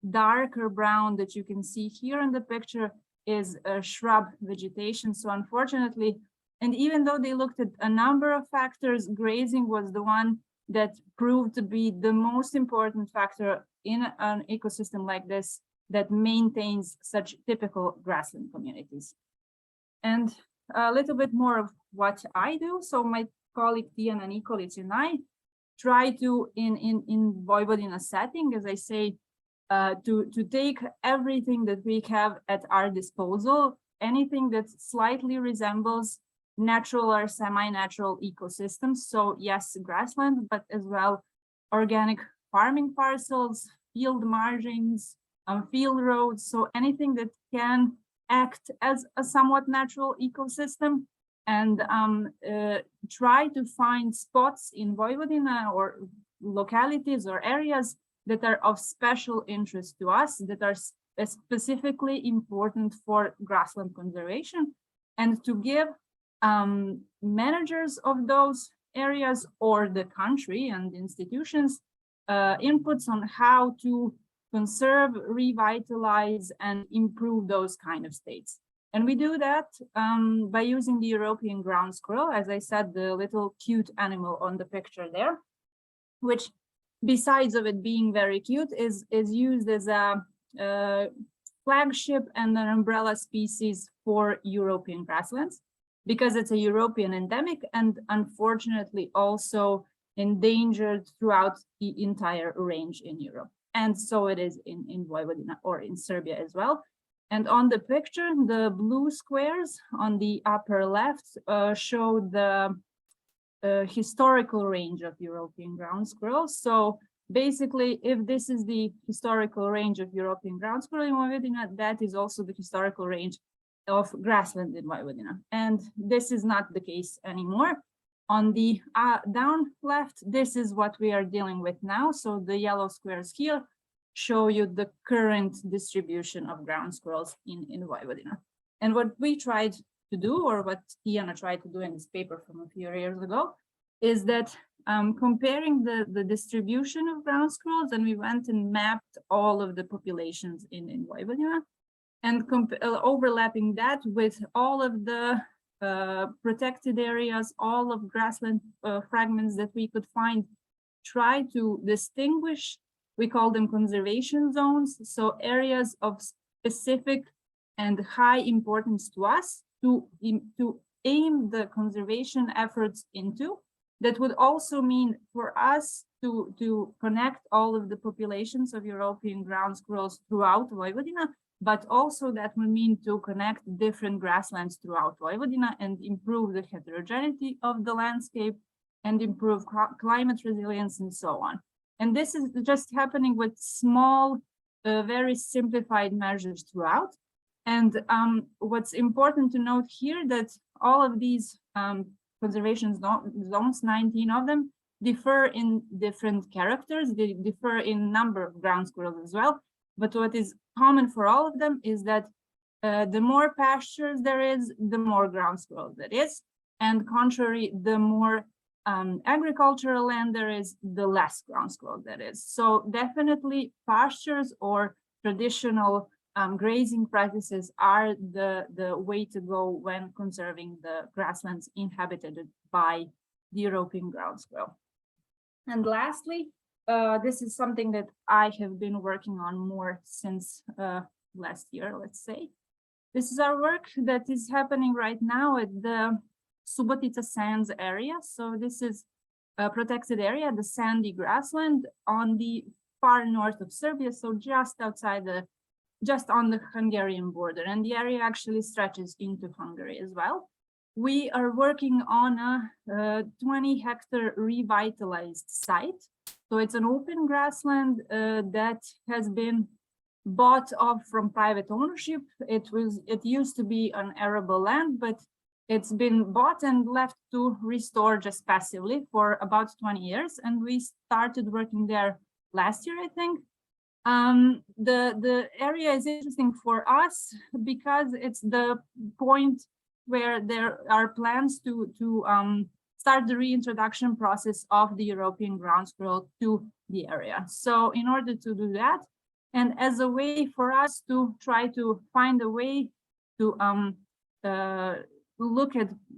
darker brown that you can see here in the picture is a shrub vegetation. So unfortunately, and even though they looked at a number of factors, grazing was the one that proved to be the most important factor in an ecosystem like this that maintains such typical grassland communities. And a little bit more of what I do. So my colleague Tijana Nikolić and I try to, in Vojvodina setting, as I say, to take everything that we have at our disposal, anything that slightly resembles natural or semi-natural ecosystems. So yes, grassland, but as well organic farming parcels, field margins, field roads. So anything that can act as a somewhat natural ecosystem, and try to find spots in Vojvodina or localities or areas that are of special interest to us, that are specifically important for grassland conservation, and to give managers of those areas or the country and institutions inputs on how to conserve, revitalize, and improve those kind of states. And we do that by using the European ground squirrel, as I said, the little cute animal on the picture there, which besides of it being very cute, is used as a flagship and an umbrella species for European grasslands, because it's a European endemic and unfortunately also endangered throughout the entire range in Europe. And so it is in Vojvodina or in Serbia as well. And on the picture, the blue squares on the upper left show the historical range of European ground squirrels. So basically, if this is the historical range of European ground squirrel in Vojvodina, that is also the historical range of grassland in Vojvodina. And this is not the case anymore. On the down left, this is what we are dealing with now. So the yellow squares here show you the current distribution of ground squirrels in Vojvodina. And what we tried to do, or what Tijana tried to do in this paper from a few years ago, is that comparing the distribution of ground squirrels, and we went and mapped all of the populations in Vojvodina, and overlapping that with all of the protected areas, all of grassland fragments that we could find, try to distinguish, we call them conservation zones, so areas of specific and high importance to us to aim the conservation efforts into. That would also mean for us to connect all of the populations of European ground squirrels throughout Vojvodina, but also that would mean to connect different grasslands throughout Vojvodina and improve the heterogeneity of the landscape and improve climate resilience and so on. And this is just happening with small, very simplified measures throughout. And what's important to note here that all of these conservation zones, 19 of them, differ in different characters. They differ in number of ground squirrels as well. But what is common for all of them is that the more pastures there is, the more ground squirrels there is. And contrary, the more agricultural land there is, the less ground squirrel there is. So definitely pastures or traditional grazing practices are the way to go when conserving the grasslands inhabited by the European ground squirrel. And lastly, this is something that I have been working on more since last year, let's say. This is our work that is happening right now at the Subotica Sands area. So this is a protected area, the sandy grassland on the far north of Serbia, so just outside just on the Hungarian border, and the area actually stretches into Hungary as well. We are working on a 20-hectare revitalized site. So it's an open grassland that has been bought off from private ownership. It used to be an arable land, but it's been bought and left to restore just passively for about 20 years. And we started working there last year, I think. The area is interesting for us because it's the point where there are plans to start the reintroduction process of the European ground squirrel to the area. So in order to do that, and as a way for us to try to find a way to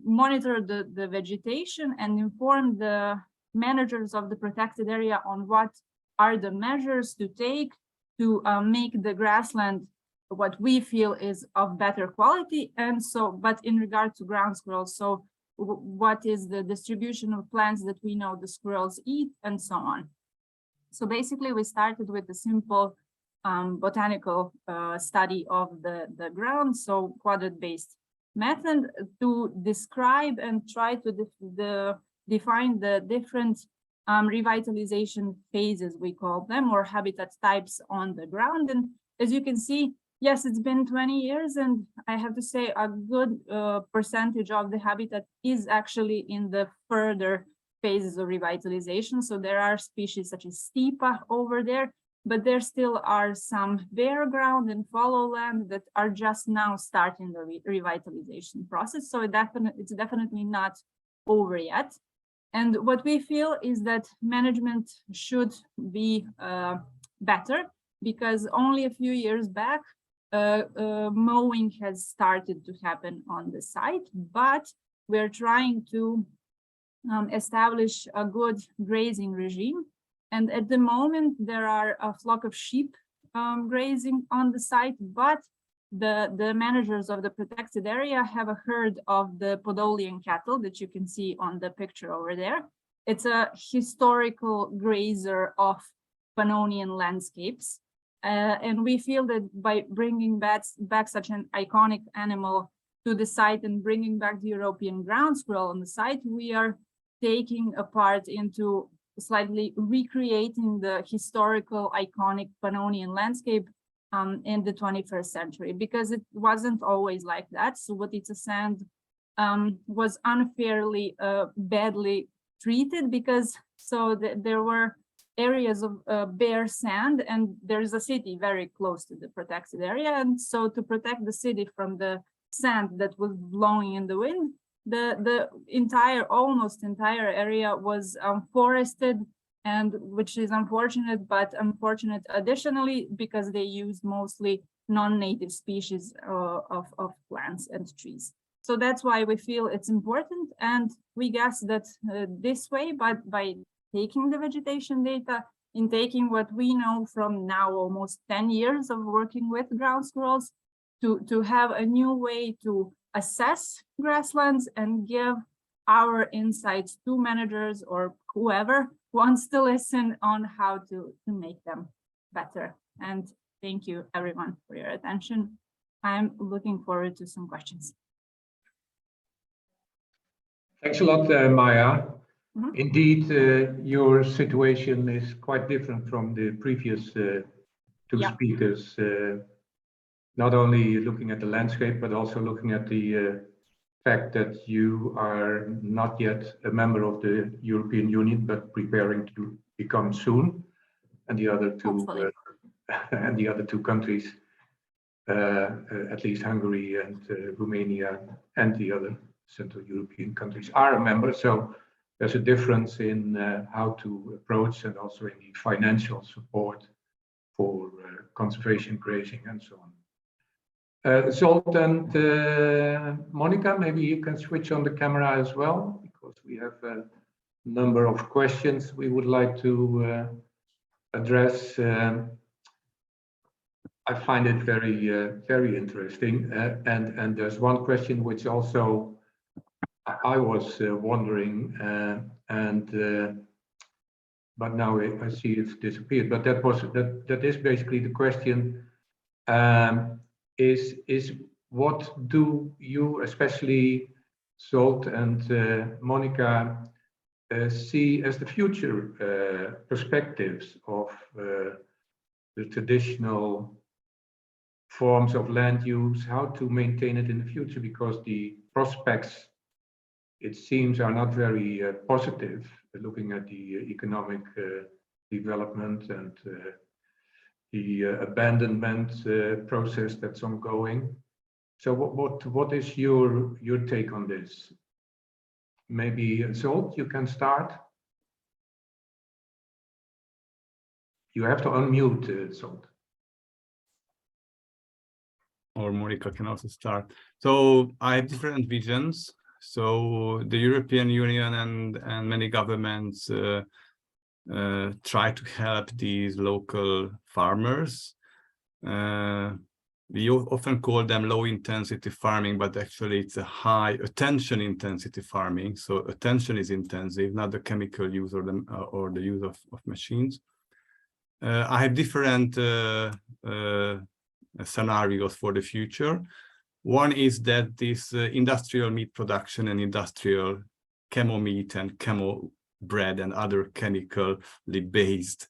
monitor the vegetation and inform the managers of the protected area on what are the measures to take to make the grassland what we feel is of better quality. And so, but in regard to ground squirrels, so what is the distribution of plants that we know the squirrels eat and so on. So basically we started with a simple botanical study of the ground, so quadrant-based method to describe and try to define the different revitalization phases, we call them, or habitat types on the ground. And as you can see, yes, it's been 20 years, and I have to say a good percentage of the habitat is actually in the further phases of revitalization. So there are species such as stipa over there, but there still are some bare ground and fallow land that are just now starting the revitalization process. So it's definitely not over yet. And what we feel is that management should be better, because only a few years back, mowing has started to happen on the site, but we're trying to establish a good grazing regime. And at the moment, there are a flock of sheep grazing on the site, but the managers of the protected area have a herd of the Podolian cattle that you can see on the picture over there. It's a historical grazer of Pannonian landscapes. And we feel that by bringing back such an iconic animal to the site and bringing back the European ground squirrel on the site, we are taking a part into slightly recreating the historical iconic Pannonian landscape in the 21st century, because it wasn't always like that. Subotica Sand was unfairly badly treated, because there were areas of bare sand, and there's a city very close to the protected area. And so to protect the city from the sand that was blowing in the wind, the almost entire area was forested, and which is unfortunate, but unfortunate additionally because they used mostly non-native species of plants and trees. So that's why we feel it's important, and we guess that this way, but by taking the vegetation data, in taking what we know from now almost 10 years of working with ground squirrels, to have a new way to assess grasslands and give our insights to managers or whoever wants to listen on how to make them better. And thank you everyone for your attention. I'm looking forward to some questions. Thanks a lot, Maya. Mhm. Indeed, your situation is quite different from the previous two Yeah. speakers. Not only looking at the landscape, but also looking at the fact that you are not yet a member of the European Union, but preparing to become soon, and the other two and the other two countries, at least Hungary and Romania, and the other Central European countries are a member. So there's a difference in how to approach, and also in the financial support for conservation, grazing, and so on. Zsolt and Monica, maybe you can switch on the camera as well, because we have a number of questions we would like to address. I find it very interesting, and there's one question which also I was wondering, but now I see it's disappeared. But that is basically the question. Is what do you, especially Zsolt and Monica, see as the future perspectives of the traditional forms of land use, how to maintain it in the future? Because the prospects, it seems, are not very positive, looking at the economic development and the abandonment process that's ongoing. So what is your take on this? Maybe Zsolt, you can start. You have to unmute, Zsolt. Or Monica can also start. So I have different visions. So the European Union and many governments try to help these local farmers. We often call them low intensity farming, but actually it's a high attention intensity farming. So attention is intensive, not the chemical use or the use of machines. I have different scenarios for the future. One is that this industrial meat production and industrial camo meat and camo bread and other chemically based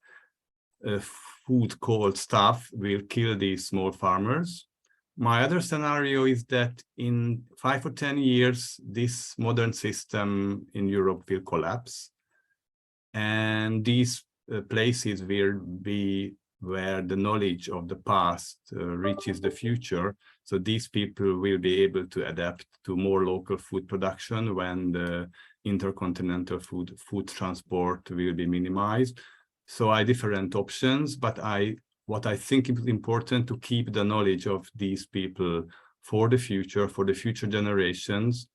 food called stuff will kill these small farmers. My other scenario is that in 5 or 10 years, this modern system in Europe will collapse. And these places will be where the knowledge of the past reaches the future. So these people will be able to adapt to more local food production when the intercontinental food transport will be minimized. So I have different options, but what I think is important to keep the knowledge of these people for the future generations,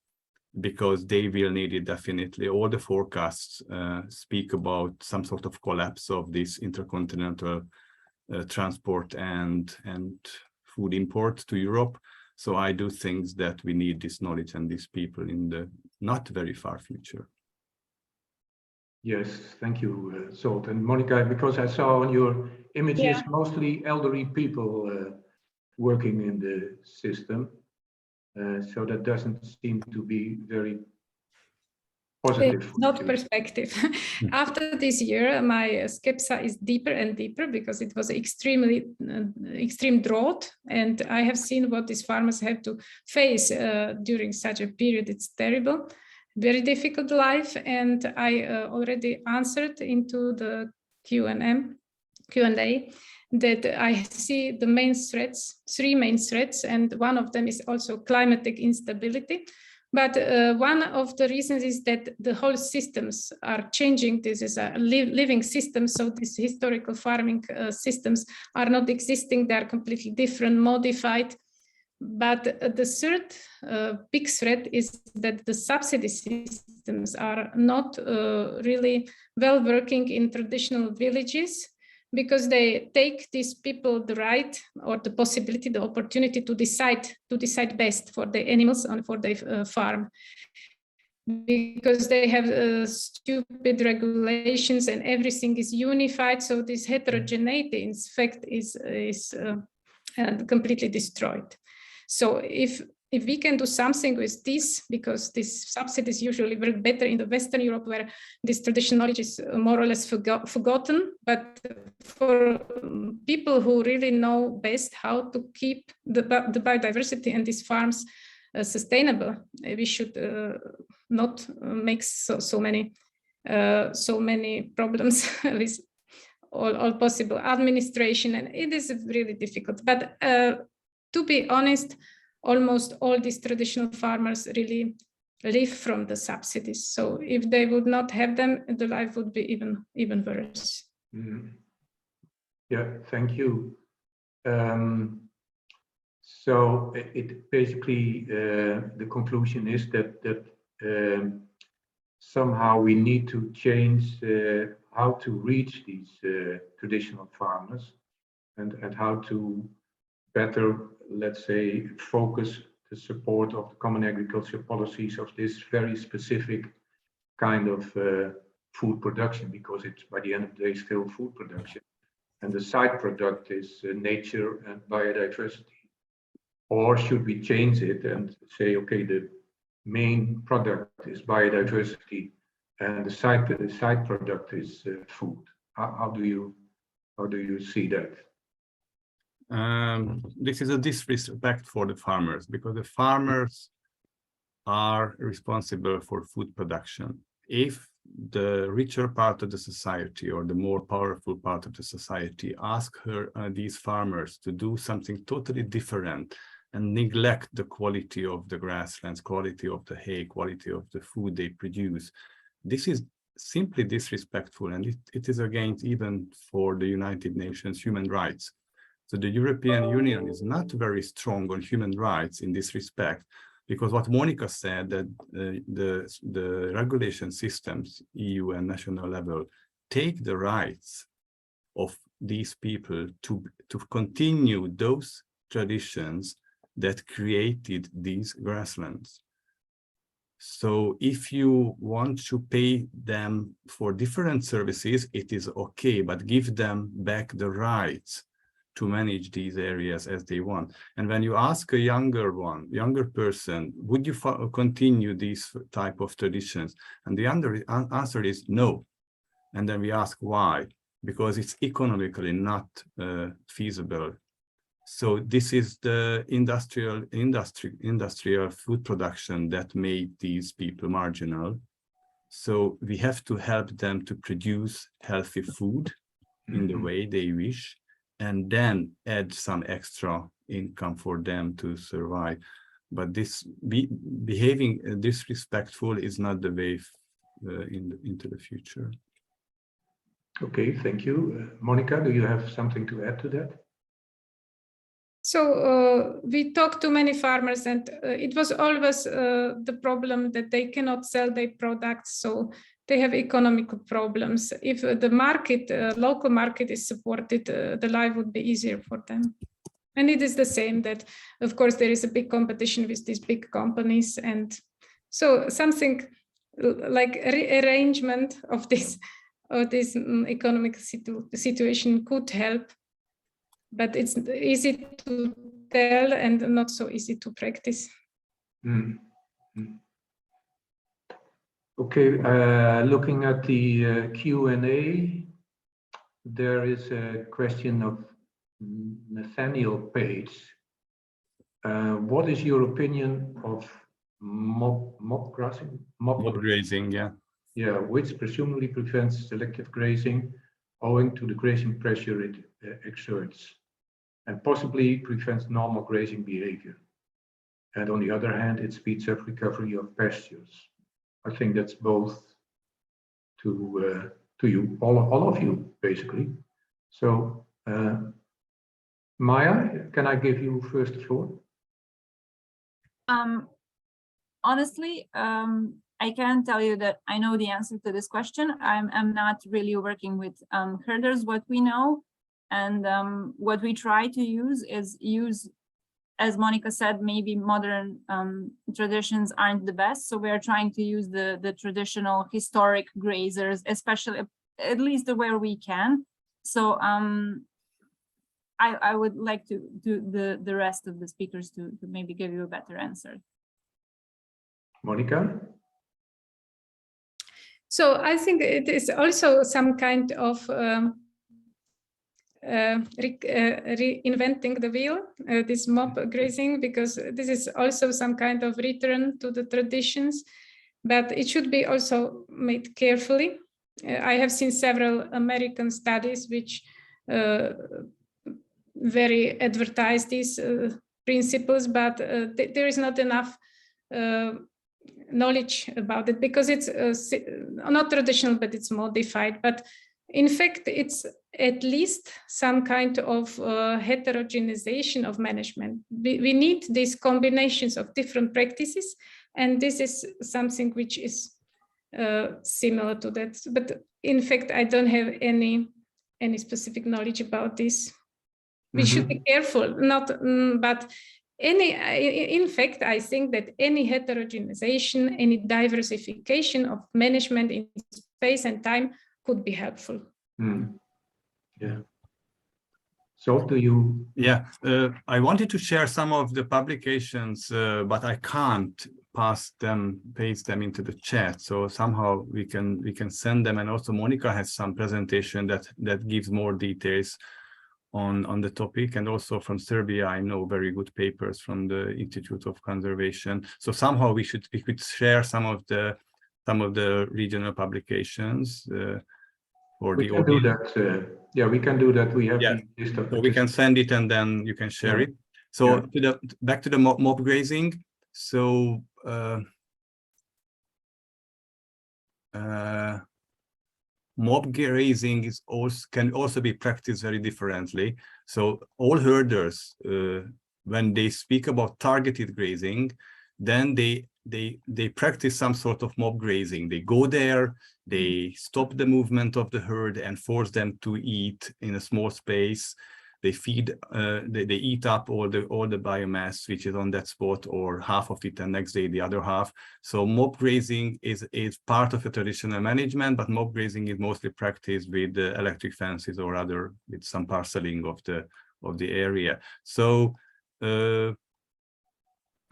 because they will need it definitely. All the forecasts speak about some sort of collapse of this intercontinental transport and food import to Europe. So I do think that we need this knowledge and these people in the not very far future. Yes, thank you, Zsolt. And Monica, because I saw on your images mostly elderly people working in the system, so that doesn't seem to be very positive. It's not perspective. After this year, my skepsis is deeper and deeper, because it was extreme drought, and I have seen what these farmers have to face during such a period. It's terrible. Very difficult life, and I already answered into the Q&A that I see the main threats, 3 main threats, and one of them is also climatic instability. But one of the reasons is that the whole systems are changing. This is a living system, so these historical farming systems are not existing. They are completely different, modified. But the third big threat is that the subsidy systems are not really well working in traditional villages. because they take these people the right or the possibility, the opportunity to decide best for the animals and for the farm. Because they have stupid regulations and everything is unified, so this heterogeneity in fact is completely destroyed. So if we can do something with this, because these subsidies usually work better in the Western Europe, where this traditional knowledge is more or less forgotten, but for people who really know best how to keep the biodiversity and these farms sustainable, we should not make so many problems with all possible administration, and it is really difficult. But to be honest, almost all these traditional farmers really live from the subsidies. So if they would not have them, the life would be even worse. Mm. Yeah, thank you. So it basically the conclusion is that somehow we need to change how to reach these traditional farmers and how to better, let's say, focus the support of the common agriculture policies of this very specific kind of food production, because it's by the end of the day still food production, and the side product is nature and biodiversity. Or should we change it and say, okay, the main product is biodiversity and the side product is food? How do you see that? This is a disrespect for the farmers, because the farmers are responsible for food production. If the richer part of the society or the more powerful part of the society ask these farmers to do something totally different and neglect the quality of the grasslands, quality of the hay, quality of the food they produce, this is simply disrespectful, and it is against even for the United Nations human rights. So the European Union is not very strong on human rights in this respect, because what Monica said, that the regulation systems, EU and national level, take the rights of these people to continue those traditions that created these grasslands. So if you want to pay them for different services, it is okay, but give them back the rights to manage these areas as they want. And when you ask a younger person, would you continue these type of traditions? And the answer is no. And then we ask why? Because it's economically not feasible. So this is the industrial food production that made these people marginal. So we have to help them to produce healthy food in the way they wish, and then add some extra income for them to survive. But this behaving disrespectful is not the way into the future. Okay, thank you. Monica, do you have something to add to that? So we talked to many farmers, and it was always the problem that they cannot sell their products, so they have economical problems. If the market, local market is supported, the life would be easier for them. And it is the same that, of course, there is a big competition with these big companies. And so something like rearrangement of this economic situation could help. But it's easy to tell and not so easy to practice. Okay, looking at the Q&A, there is a question of Nathaniel Page. What is your opinion of mob grazing? Mob grazing, yeah. Yeah, which presumably prevents selective grazing owing to the grazing pressure it exerts, and possibly prevents normal grazing behavior. And on the other hand, it speeds up recovery of pastures. I think that's both to you, all of you, basically. So, Maya, can I give you first the floor? Honestly, I can tell you that I know the answer to this question. I'm not really working with herders. What we know and what we try to use is as Monica said, maybe modern traditions aren't the best. So we are trying to use the traditional historic grazers, especially at least where we can. So I would like to do the rest of the speakers to maybe give you a better answer. Monica? So I think it is also some kind of reinventing the wheel, this mob grazing, because this is also some kind of return to the traditions, but it should be also made carefully. I have seen several American studies which very advertise these principles, but there is not enough knowledge about it, because it's not traditional, but it's modified. But in fact, it's at least some kind of heterogenization of management. We need these combinations of different practices, and this is something which is similar to that. But in fact, I don't have any specific knowledge about this. We should be careful, but in fact, I think that any heterogenization, any diversification of management in space and time could be helpful. Yeah. So do you? Yeah, I wanted to share some of the publications, but I can't paste them into the chat. So somehow we can send them. And also Monica has some presentation that gives more details on the topic. And also from Serbia, I know very good papers from the Institute of Conservation. So somehow we could share some of the regional publications. We can do that. Yeah, we can do that. We have the list of. So we can send it and then you can share it. So back to the mob grazing. So mob grazing can also be practiced very differently. So all herders, when they speak about targeted grazing, then they practice some sort of mob grazing. They go there, they stop the movement of the herd and force them to eat in a small space. They feed, they eat up all the biomass which is on that spot, or half of it, and next day the other half. So mob grazing is part of a traditional management, but mob grazing is mostly practiced with electric fences or with some parceling of the area. So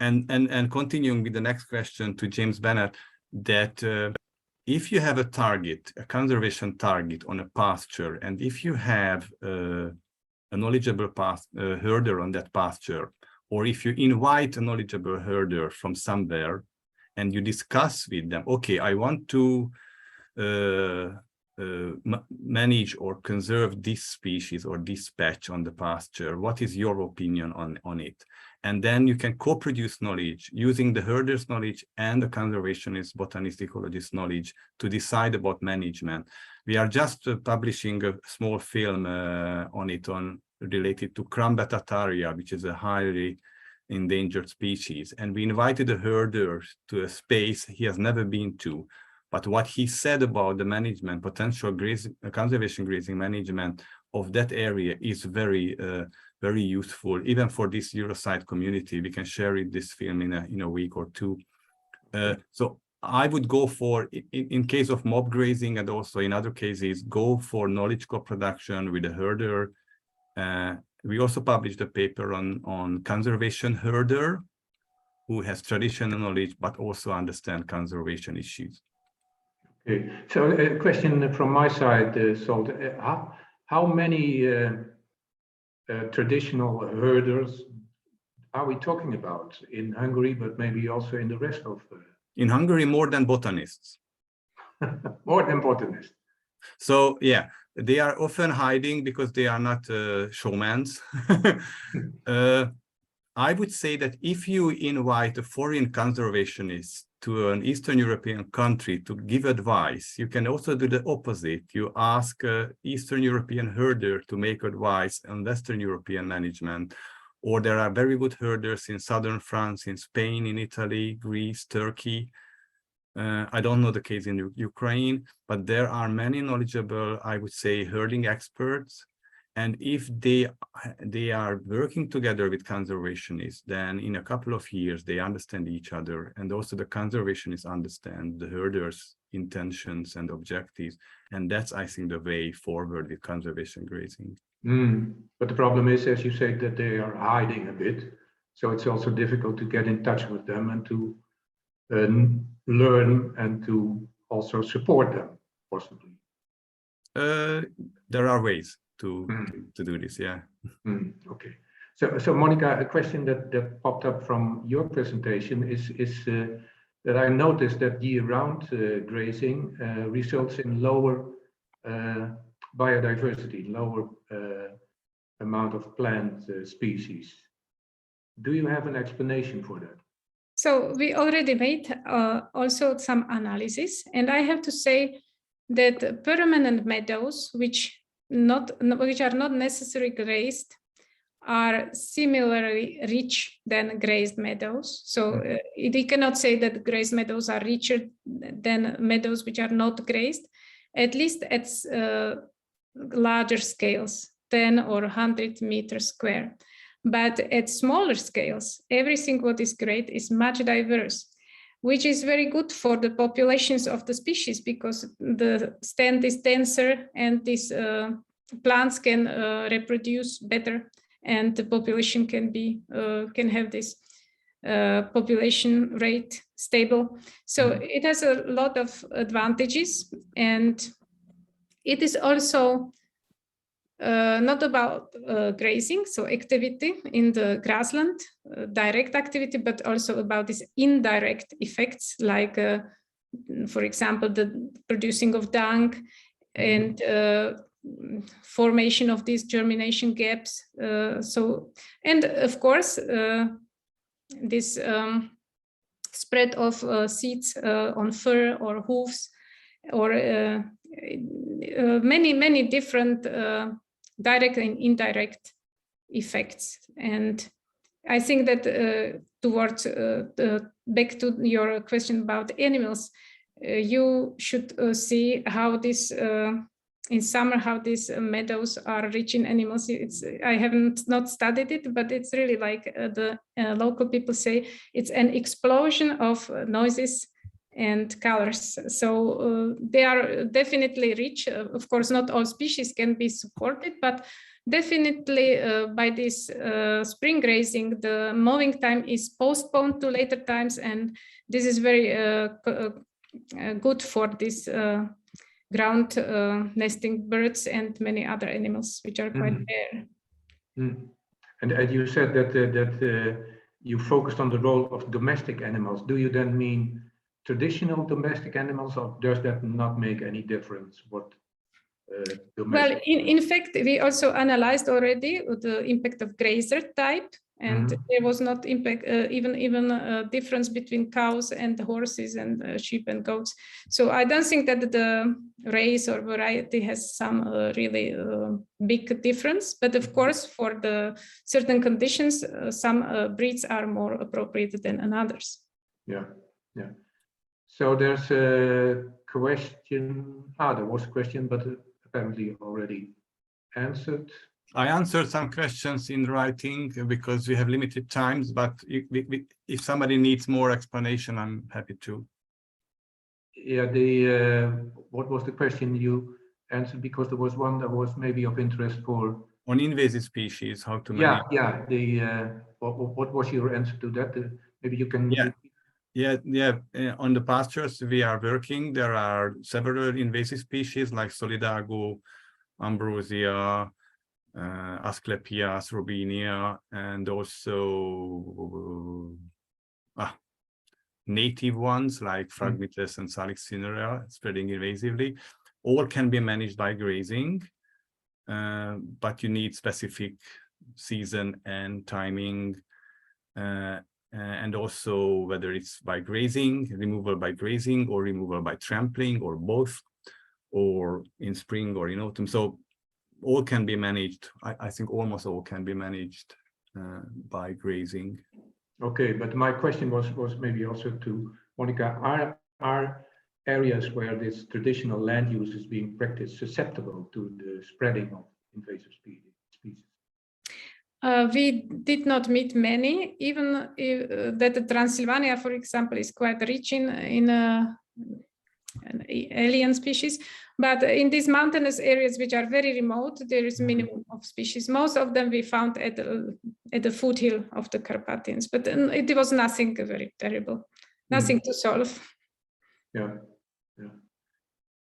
and continuing with the next question to James Bennett, that if you have a conservation target on a pasture, and if you have a knowledgeable herder on that pasture, or if you invite a knowledgeable herder from somewhere and you discuss with them, okay, I want to manage or conserve this species or this patch on the pasture. What is your opinion on it? And then you can co-produce knowledge using the herder's knowledge and the conservationist, botanist, ecologist knowledge to decide about management. We are just publishing a small film on it related to Crambeta taria, which is a highly endangered species. And we invited a herder to a space he has never been to. But what he said about the management, potential conservation grazing management of that area is very useful, even for this Eurosite community. We can share this film in a week or two. So I would go for, in case of mob grazing and also in other cases, go for knowledge co-production with a herder. We also published a paper on conservation herder, who has traditional knowledge, but also understand conservation issues. Okay, so a question from my side, Salt. How many traditional herders are we talking about in Hungary, but maybe also in the rest of? In Hungary, more than botanists. More than botanists. So yeah, they are often hiding because they are not showmans. I would say that if you invite a foreign conservationist to an Eastern European country to give advice, you can also do the opposite. You ask an Eastern European herder to make advice on Western European management. Or there are very good herders in southern France, in Spain, in Italy, Greece, Turkey. I don't know the case in Ukraine, but there are many knowledgeable, I would say, herding experts. And if they are working together with conservationists, then in a couple of years, they understand each other. And also the conservationists understand the herders' intentions and objectives. And that's, I think, the way forward with conservation grazing. But the problem is, as you say, that they are hiding a bit. So it's also difficult to get in touch with them and to learn and to also support them, possibly. There are ways to do this, yeah. Okay. So Monica, a question that popped up from your presentation is that I noticed that year-round grazing results in lower biodiversity, lower amount of plant species. Do you have an explanation for that? So we already made also some analysis, and I have to say that permanent meadows, which are not necessarily grazed, are similarly rich than grazed meadows. So we cannot say that grazed meadows are richer than meadows which are not grazed, at least at larger scales, 10 or 100 meters square. But at smaller scales, everything what is great is much diverse, which is very good for the populations of the species, because the stand is denser and these plants can reproduce better, and the population can have this population rate stable. So it has a lot of advantages, and it is also not about grazing, so activity in the grassland, direct activity, but also about these indirect effects, like, for example, the producing of dung and formation of these germination gaps. And of course, this spread of seeds on fur or hooves, or many different direct and indirect effects. And I think that towards back to your question about animals, you should see how this in summer, how these meadows are rich in animals. I haven't not studied it, but it's really like the local people say, it's an explosion of noises and colors. So they are definitely rich. Of course, not all species can be supported, but definitely by this spring grazing, the mowing time is postponed to later times, and this is very good for this ground nesting birds and many other animals which are quite rare. And you said that you focused on the role of domestic animals. Do you then mean traditional domestic animals, or does that not make any difference? What well, in fact, we also analyzed already the impact of grazer type, and there was not impact even a difference between cows and horses and sheep and goats. So I don't think that the race or variety has some really big difference. But of course, for the certain conditions, some breeds are more appropriate than others. Yeah. So there's a question. There was a question, but apparently already answered. I answered some questions in writing because we have limited times, but if somebody needs more explanation, I'm happy to. Yeah, what was the question you answered? Because there was one that was maybe of interest for... On invasive species, how to manage. What was your answer to that? Maybe you can... Yeah. On the pastures we are working, there are several invasive species like Solidago, Ambrosia, Asclepias, Robinia, and also native ones like Phragmites and Salix cinerea spreading invasively. All can be managed by grazing, but you need specific season and timing, and also whether it's by grazing, removal by grazing, or removal by trampling, or both, or in spring or in autumn. So all can be managed. I think almost all can be managed by grazing. Okay, but my question was maybe also to Monica, are areas where this traditional land use is being practiced susceptible to the spreading of invasive species? We did not meet many, even if, that Transylvania, for example, is quite rich in an alien species. But in these mountainous areas, which are very remote, there is minimum of species. Most of them we found at the foothill of the Carpathians, but it was nothing very terrible, nothing to solve. Yeah, yeah.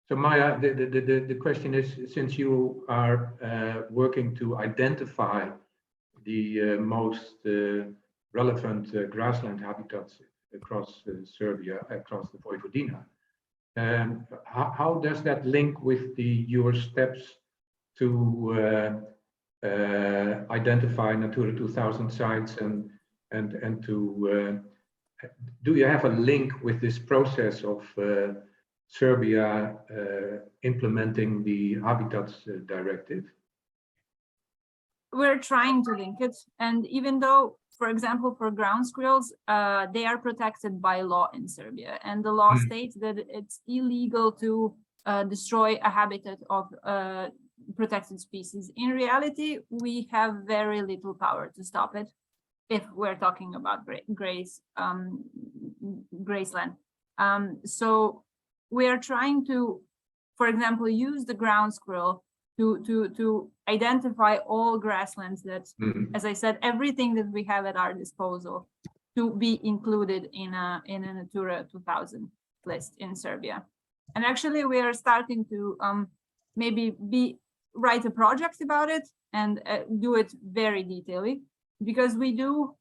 So Maya, the question is, since you are working to identify the most relevant grassland habitats across Serbia, across the Vojvodina, how does that link with your steps to identify Natura 2000 sites and to do you have a link with this process of Serbia implementing the Habitats Directive? We're trying to link it, and even though, for example, for ground squirrels, they are protected by law in Serbia, and the law states that it's illegal to destroy a habitat of protected species. In reality, we have very little power to stop it if we're talking about grassland. So we are trying to, for example, use the ground squirrel to identify all grasslands that, as I said, everything that we have at our disposal to be included in a Natura 2000 list in Serbia. And actually, we are starting to maybe write a project about it and do it very detailedly, because we do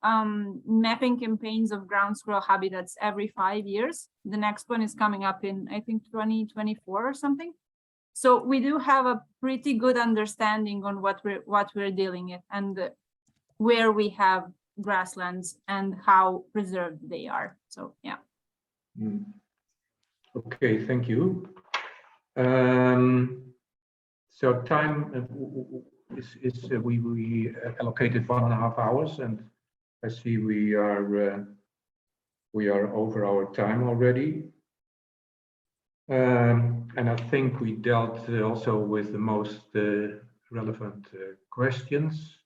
mapping campaigns of ground squirrel habitats every 5 years. The next one is coming up in, I think, 2024 or something. So we do have a pretty good understanding on what we're dealing with and where we have grasslands and how preserved they are. So yeah. Okay, thank you. So time is we allocated 1.5 hours, and I see we are over our time already. And I think we dealt also with the most relevant questions.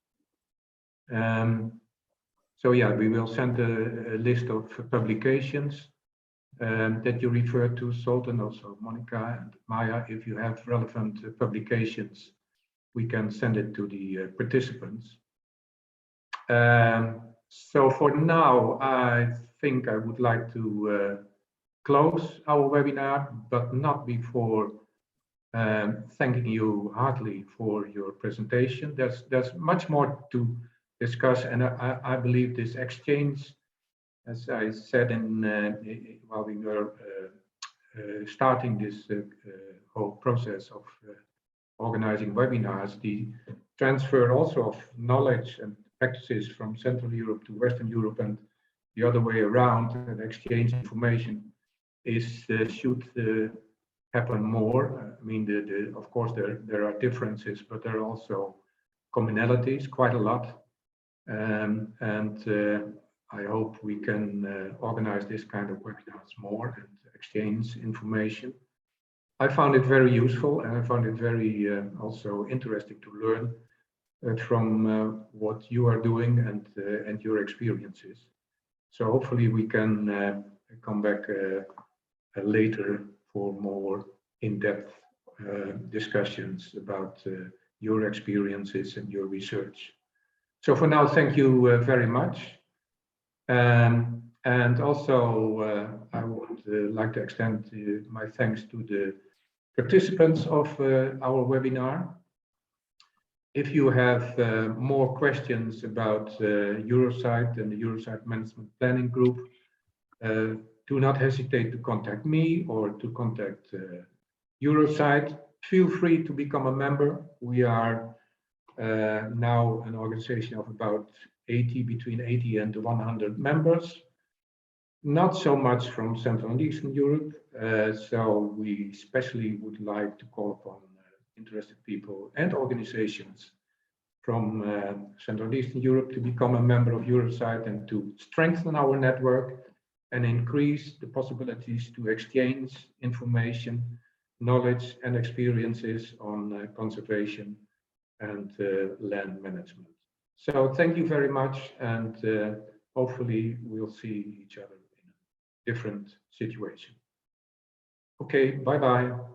So yeah, we will send a list of publications that you referred to, Sultan, also Monica and Maya. If you have relevant publications, we can send it to the participants. So for now, I think I would like to close our webinar, but not before thanking you heartily for your presentation. There's much more to discuss, and I believe this exchange, as I said while we were starting this whole process of organizing webinars, the transfer also of knowledge and practices from Central Europe to Western Europe and the other way around, and exchange information should happen more. I mean, of course there are differences, but there are also commonalities, quite a lot. I hope we can organize this kind of webinars more and exchange information. I found it very useful, and I found it very also interesting to learn from what you are doing and your experiences. So hopefully we can come back later for more in-depth discussions about your experiences and your research. So for now, thank you very much. And also, I would like to extend my thanks to the participants of our webinar. If you have more questions about Eurosite and the Eurosite Management Planning Group, do not hesitate to contact me or to contact Eurosite. Feel free to become a member. We are now an organization of about between 80 and 100 members. Not so much from Central and Eastern Europe, so we especially would like to call upon interested people and organizations from Central and Eastern Europe to become a member of Eurosite and to strengthen our network and increase the possibilities to exchange information, knowledge and experiences on conservation and land management. So thank you very much, and hopefully we'll see each other in a different situation. Okay, bye-bye.